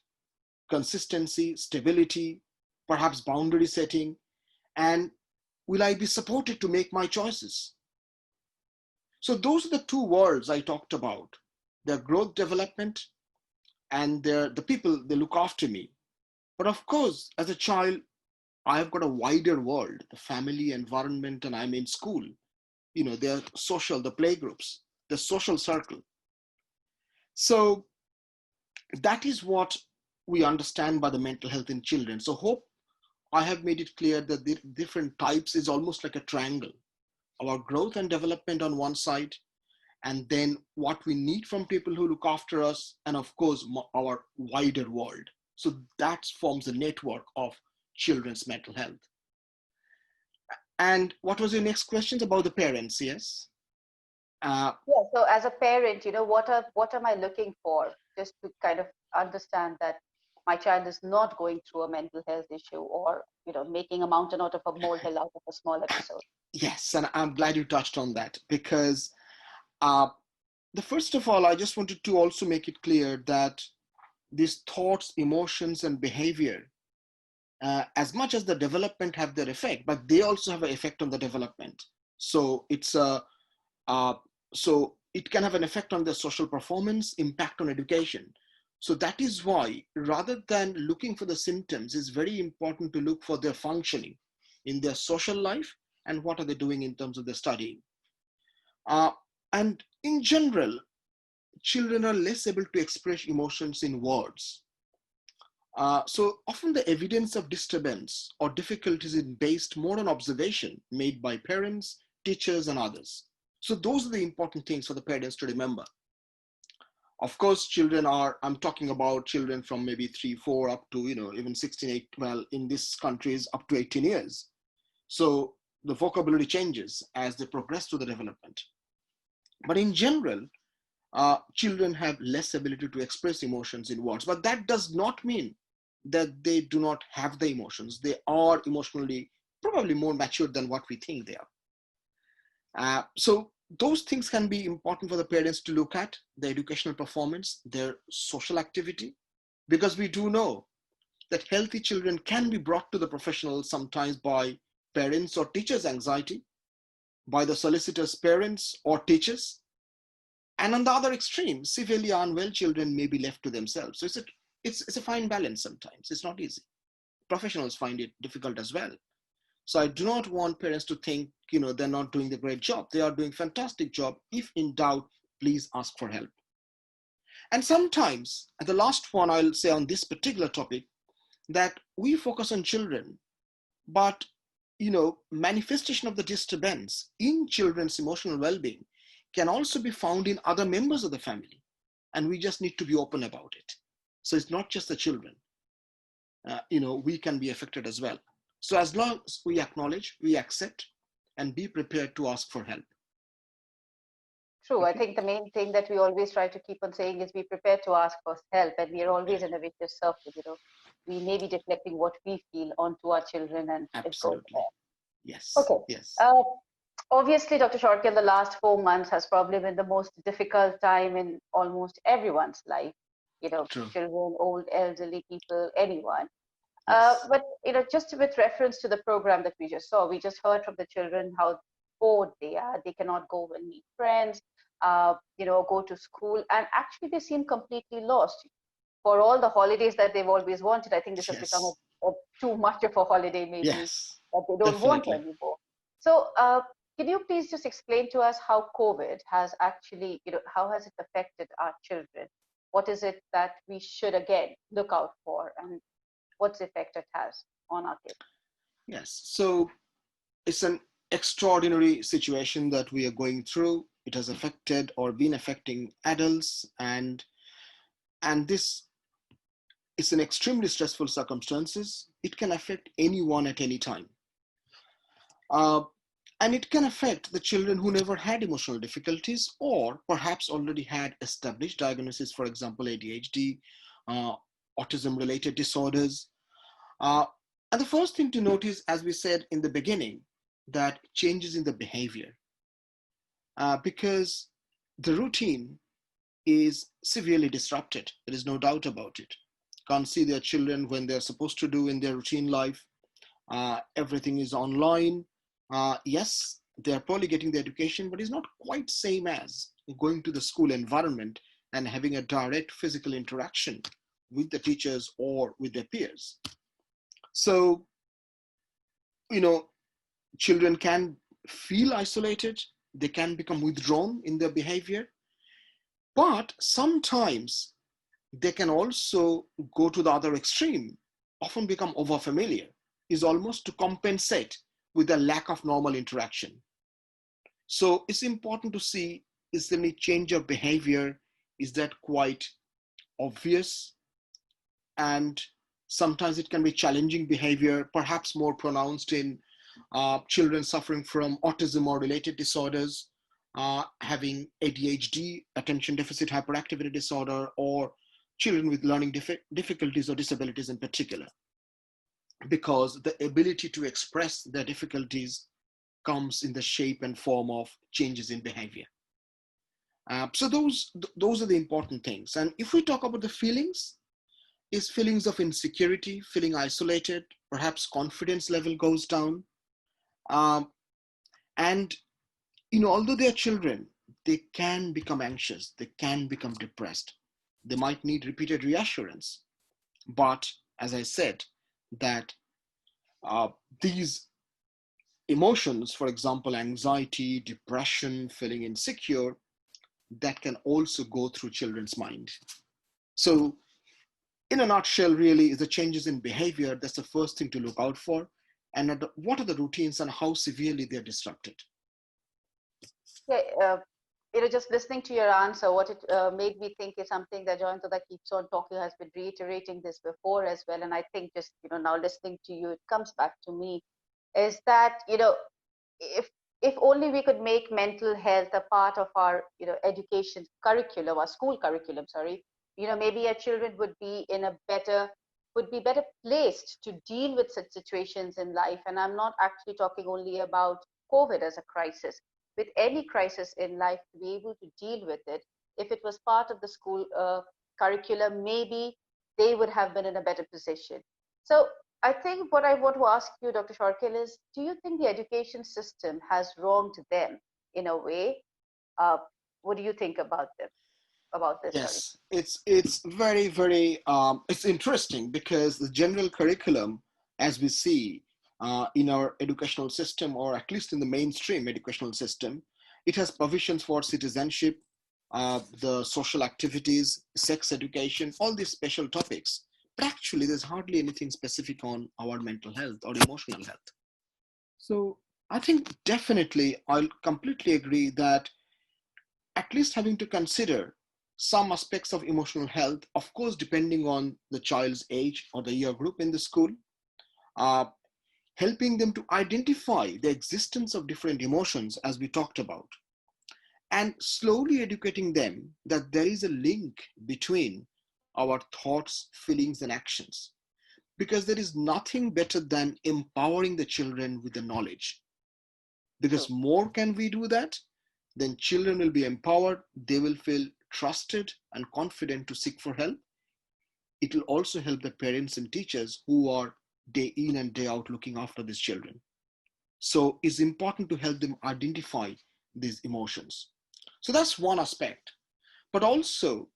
consistency, stability, perhaps boundary setting, and will I be supported to make my choices? So those are the two worlds I talked about, their growth development and the people, they look after me. But of course, as a child, I've got a wider world, the family environment, and I'm in school. They're social, the playgroups, the social circle. So that is what we understand by the mental health in children. So hope I have made it clear that the different types is almost like a triangle. Our growth and development on one side, and then what we need from people who look after us, and of course, our wider world. So that forms the network of children's mental health. And what was your next question about the parents? Yes. Yeah. So as a parent, what am I looking for, just to kind of understand that my child is not going through a mental health issue, or making a mountain out of a molehill out of a small episode. Yes, and I'm glad you touched on that, because the first of all, I just wanted to also make it clear that these thoughts, emotions, and behavior, as much as the development have their effect, but they also have an effect on the development. So it's so it can have an effect on their social performance, impact on education. So that is why, rather than looking for the symptoms, it's very important to look for their functioning in their social life and what are they doing in terms of their studying. And in general, children are less able to express emotions in words. So often the evidence of disturbance or difficulties is based more on observation made by parents, teachers, and others. So those are the important things for the parents to remember. Of course, children are, I'm talking about children from maybe 3, 4 up to, even 16, 8, well, in this country is up to 18 years. So the vocabulary changes as they progress through the development. But in general, children have less ability to express emotions in words. But that does not mean that they do not have the emotions. They are emotionally probably more mature than what we think they are. So those things can be important for the parents to look at: their educational performance, their social activity, because we do know that healthy children can be brought to the professionals sometimes by parents or teachers' anxiety, by the solicitor's parents or teachers. And on the other extreme, severely unwell children may be left to themselves. So it's a fine balance sometimes. It's not easy. Professionals find it difficult as well. So I do not want parents to think, they're not doing the great job. They are doing a fantastic job. If in doubt, please ask for help. And sometimes, and the last one I'll say on this particular topic, that we focus on children, but manifestation of the disturbance in children's emotional well-being can also be found in other members of the family. And we just need to be open about it. So it's not just the children. We can be affected as well. So as long as we acknowledge, we accept, and be prepared to ask for help. True. I think the main thing that we always try to keep on saying is be prepared to ask for help. And we are always in a vicious circle, We may be deflecting what we feel onto our children, and absolutely. It goes there. Yes. Okay. Yes. Obviously, Dr. Sarkhel, the last 4 months has probably been the most difficult time in almost everyone's life. True. Children, old, elderly people, anyone. Yes. But just with reference to the program that we just saw, we just heard from the children how bored they are. They cannot go and meet friends, go to school, and actually they seem completely lost. For all the holidays that they've always wanted, I think this has become too much of a holiday, maybe, that they don't want anymore. So can you please just explain to us how COVID has actually, how has it affected our children? What is it that we should, again, look out for, and what's the effect it has on our kids? Yes, so it's an extraordinary situation that we are going through. It has affected or been affecting adults, and this is an extremely stressful circumstances. It can affect anyone at any time. And it can affect the children who never had emotional difficulties, or perhaps already had established diagnosis, for example, ADHD, autism-related disorders. And the first thing to notice, as we said in the beginning, that changes in the behavior, because the routine is severely disrupted. There is no doubt about it. Can't see their children when they're supposed to do in their routine life. Everything is online. Yes, they're probably getting the education, but it's not quite same as going to the school environment and having a direct physical interaction with the teachers or with their peers. So, children can feel isolated. They can become withdrawn in their behavior. But sometimes they can also go to the other extreme, often become overfamiliar, is almost to compensate with a lack of normal interaction. So it's important to see, is there any change of behavior? Is that quite obvious? And sometimes it can be challenging behavior, perhaps more pronounced in children suffering from autism or related disorders, having ADHD, attention deficit hyperactivity disorder, or children with learning difficulties or disabilities in particular, because the ability to express their difficulties comes in the shape and form of changes in behavior. So those are the important things. And if we talk about the feelings, is feelings of insecurity, feeling isolated, perhaps confidence level goes down. And, although they are children, they can become anxious, they can become depressed. They might need repeated reassurance. But as I said, that these emotions, for example, anxiety, depression, feeling insecure, that can also go through children's mind. So in a nutshell, really, is the changes in behavior. That's the first thing to look out for. And what are the routines and how severely they're disrupted? Yeah, just listening to your answer, what it made me think is something that Joyantha keeps on talking, has been reiterating this before as well. And I think just, now listening to you, it comes back to me, is that, if only we could make mental health a part of our, education curriculum, our school curriculum, sorry, maybe our children would be better placed to deal with such situations in life. And I'm not actually talking only about COVID as a crisis. With any crisis in life, to be able to deal with it, if it was part of the school curriculum, maybe they would have been in a better position. So I think what I want to ask you, Dr. Sarkhel, is, do you think the education system has wronged them in a way? What do you think about them? About this? Yes, it's very, very it's interesting because the general curriculum, as we see in our educational system, or at least in the mainstream educational system, it has provisions for citizenship, the social activities, sex education, all these special topics. But actually, there's hardly anything specific on our mental health or emotional health. So I think definitely I'll completely agree that at least having to consider some aspects of emotional health, of course, depending on the child's age or the year group in the school, helping them to identify the existence of different emotions, as we talked about, and slowly educating them that there is a link between our thoughts, feelings, and actions. Because there is nothing better than empowering the children with the knowledge. Because more can we do that, then children will be empowered, they will feel trusted and confident to seek for help. It will also help the parents and teachers who are day in and day out looking after these children. So it's important to help them identify these emotions. So that's one aspect. But also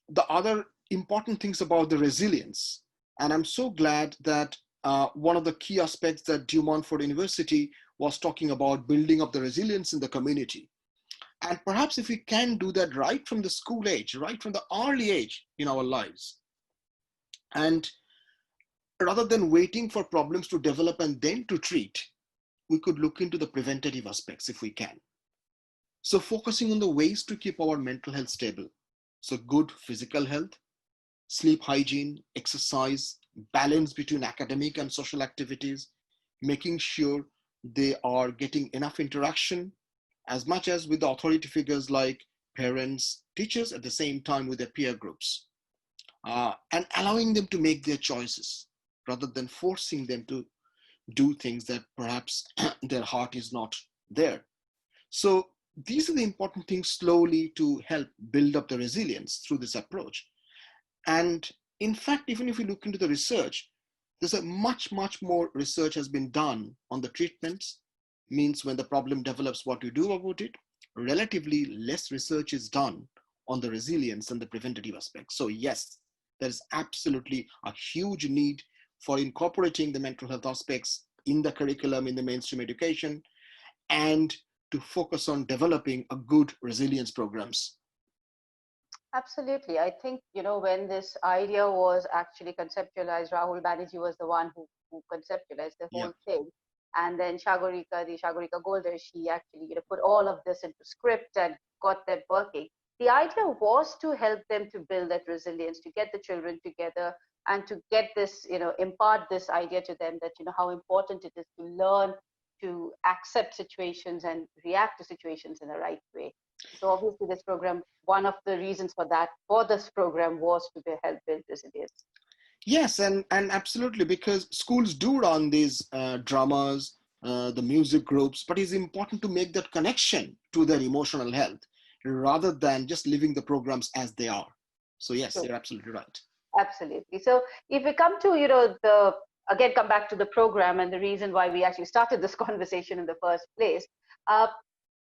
the other important things about the resilience. And I'm so glad that one of the key aspects that Montfort University was talking about, building up the resilience in the community. And perhaps if we can do that right from the school age, right from the early age in our lives, and rather than waiting for problems to develop and then to treat, we could look into the preventative aspects if we can. So focusing on the ways to keep our mental health stable. So good physical health, sleep hygiene, exercise, balance between academic and social activities, making sure they are getting enough interaction, as much as with the authority figures like parents, teachers, at the same time with their peer groups, and allowing them to make their choices rather than forcing them to do things that perhaps their heart is not there. So these are the important things slowly to help build up the resilience through this approach. And in fact, even if we look into the research, there's a much more research has been done on the treatments, means when the problem develops, what you do about it. Relatively less research is done on the resilience and the preventative aspects. So yes, there's absolutely a huge need for incorporating the mental health aspects in the curriculum, in the mainstream education, and to focus on developing a good resilience programs. Absolutely. I think, when this idea was actually conceptualized, Rahul Banerjee was the one who conceptualized the whole thing. And then Shagorika Golder, she actually put all of this into script and got them working. The idea was to help them to build that resilience, to get the children together and to get this, impart this idea to them that, how important it is to learn to accept situations and react to situations in the right way. So obviously this program, one of the reasons for this program was to help build resilience. Yes, and absolutely, because schools do run these dramas, the music groups, but it's important to make that connection to their emotional health rather than just leaving the programs as they are. So yes, You're absolutely right. Absolutely. So if we come to, come back to the program and the reason why we actually started this conversation in the first place,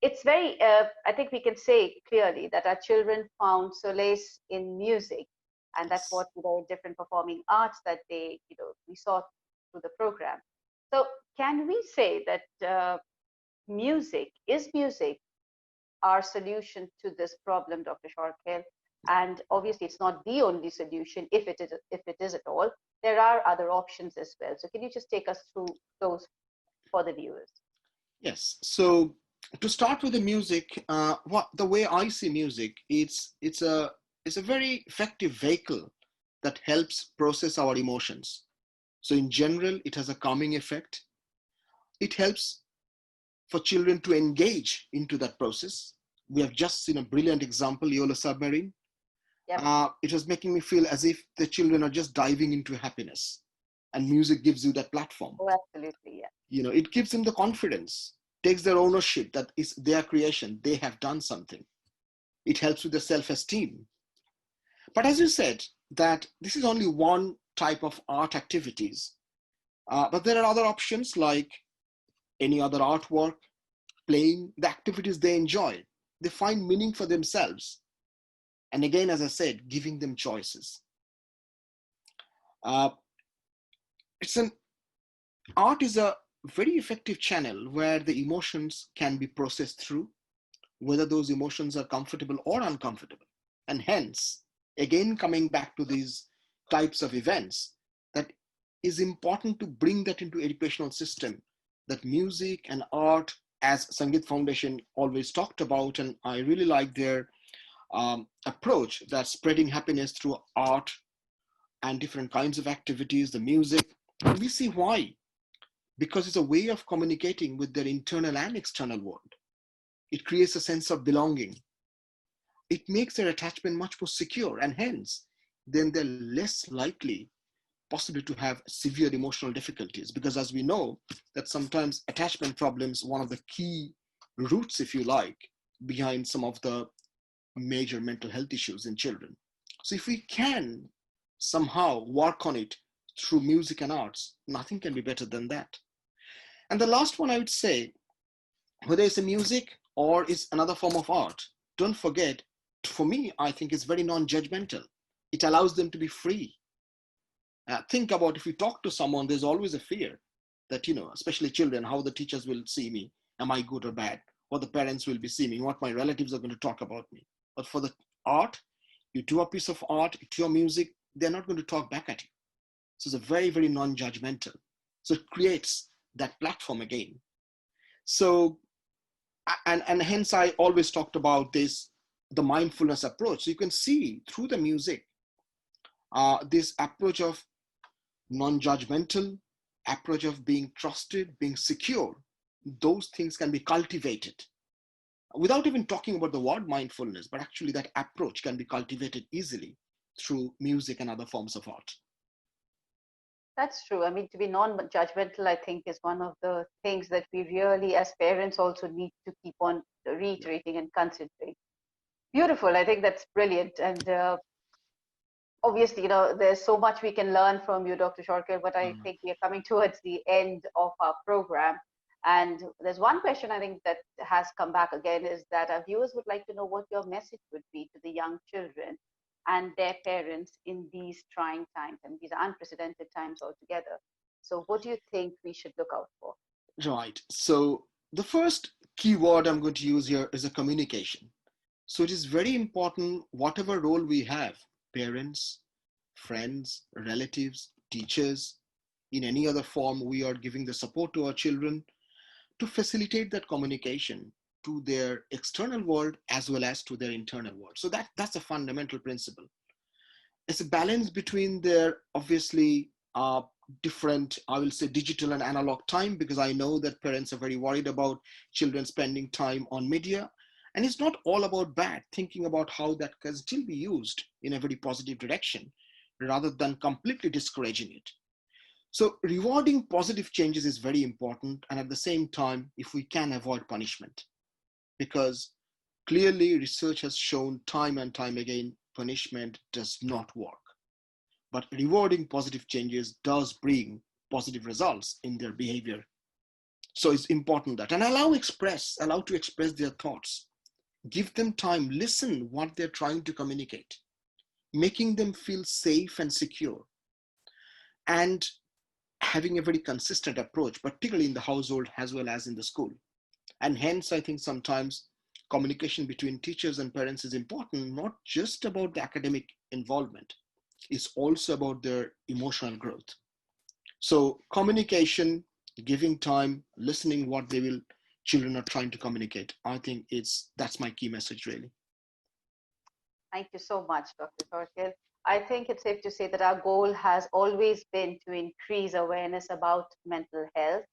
it's very, I think we can say clearly that our children found solace in music, and that's what the different performing arts that they, we saw through the program. So can we say that music our solution to this problem, Dr. Sarkhel? And obviously, it's not the only solution. If it is at all, there are other options as well. So can you just take us through those for the viewers? Yes. So to start with the music, the way I see music, it's a very effective vehicle that helps process our emotions. So in general, it has a calming effect. It helps for children to engage into that process. We have just seen a brilliant example, YOLO Submarine. Yep. It was making me feel as if the children are just diving into happiness, and music gives you that platform. Oh, absolutely, yeah. It gives them the confidence, takes their ownership that is their creation. They have done something. It helps with the self-esteem. But as you said, that this is only one type of art activities. But there are other options like any other artwork, playing, the activities they enjoy. They find meaning for themselves. And again, as I said, giving them choices. Art is a very effective channel where the emotions can be processed through, whether those emotions are comfortable or uncomfortable. And hence, again, coming back to these types of events, that is important to bring that into educational system, that music and art, as Sangeet Foundation always talked about, and I really like their approach, that spreading happiness through art and different kinds of activities, the music. And we see why. Because it's a way of communicating with their internal and external world. It creates a sense of belonging. It makes their attachment much more secure, and hence, then they're less likely possibly to have severe emotional difficulties. Because as we know, that sometimes attachment problems, one of the key roots, if you like, behind some of the major mental health issues in children. So if we can somehow work on it through music and arts, nothing can be better than that. And the last one I would say, whether it's a music or it's another form of art, don't forget, for me, I think it's very non-judgmental. It allows them to be free. Think about, if you talk to someone, there's always a fear that, especially children, how the teachers will see me. Am I good or bad? What the parents will be seeing me, what my relatives are going to talk about me. But for the art, you do a piece of art, to your music, they're not going to talk back at you. So it's a very, very non-judgmental. So it creates that platform again. So, and hence I always talked about this, the mindfulness approach. So you can see through the music, this approach of non-judgmental, approach of being trusted, being secure, those things can be cultivated. Without even talking about the word mindfulness, but actually that approach can be cultivated easily through music and other forms of art. That's true. I mean, to be non-judgmental, I think, is one of the things that we really, as parents, also need to keep on reiterating and concentrating. Beautiful. I think that's brilliant. And obviously, there's so much we can learn from you, Dr. Sarkhel, but I think we are coming towards the end of our program. And there's one question I think that has come back again, is that our viewers would like to know what your message would be to the young children and their parents in these trying times. And these are unprecedented times altogether. So what do you think we should look out for? Right. So the first key word I'm going to use here is a communication. So it is very important, whatever role we have, parents, friends, relatives, teachers, in any other form, we are giving the support to our children to facilitate that communication to their external world as well as to their internal world. So that's a fundamental principle. It's a balance between their obviously different, I will say, digital and analog time, because I know that parents are very worried about children spending time on media. And it's not all about bad, thinking about how that can still be used in a very positive direction rather than completely discouraging it. So rewarding positive changes is very important. And at the same time, if we can avoid punishment, because clearly research has shown time and time again, punishment does not work. But rewarding positive changes does bring positive results in their behavior. So it's important that, and allow to express their thoughts. Give them time, listen what they're trying to communicate, making them feel safe and secure, and having a very consistent approach, particularly in the household as well as in the school. And hence, I think sometimes communication between teachers and parents is important, not just about the academic involvement, it's also about their emotional growth. So communication, giving time, listening what children are trying to communicate. I think that's my key message really. Thank you so much, Dr. Sarkhel. I think it's safe to say that our goal has always been to increase awareness about mental health.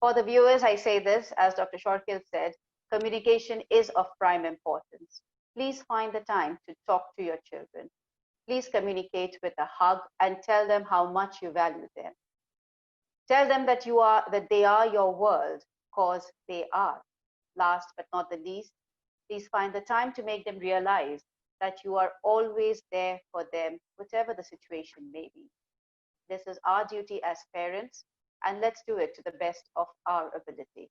For the viewers, I say this, as Dr. Sarkhel said, communication is of prime importance. Please find the time to talk to your children. Please communicate with a hug and tell them how much you value them. Tell them that they are your world, because they are. Last but not the least, please find the time to make them realize that you are always there for them, whatever the situation may be. This is our duty as parents, and let's do it to the best of our ability.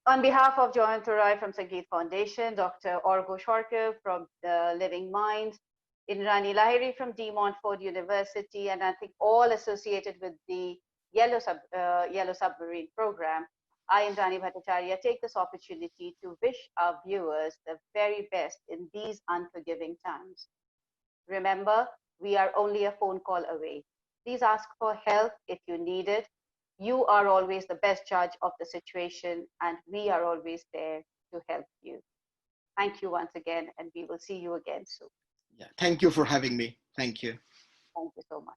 On behalf of Joyan Thurai from Sangeet Foundation, Dr. Arghya Sarkhel from the Living Minds, Indrani Lahiri from Montfort University, and I think all associated with the Yellow Submarine program, I, Indrani Bhattacharya, take this opportunity to wish our viewers the very best in these unforgiving times. Remember, we are only a phone call away. Please ask for help if you need it. You are always the best judge of the situation, and we are always there to help you. Thank you once again, and we will see you again soon. Yeah, thank you for having me. Thank you. Thank you so much.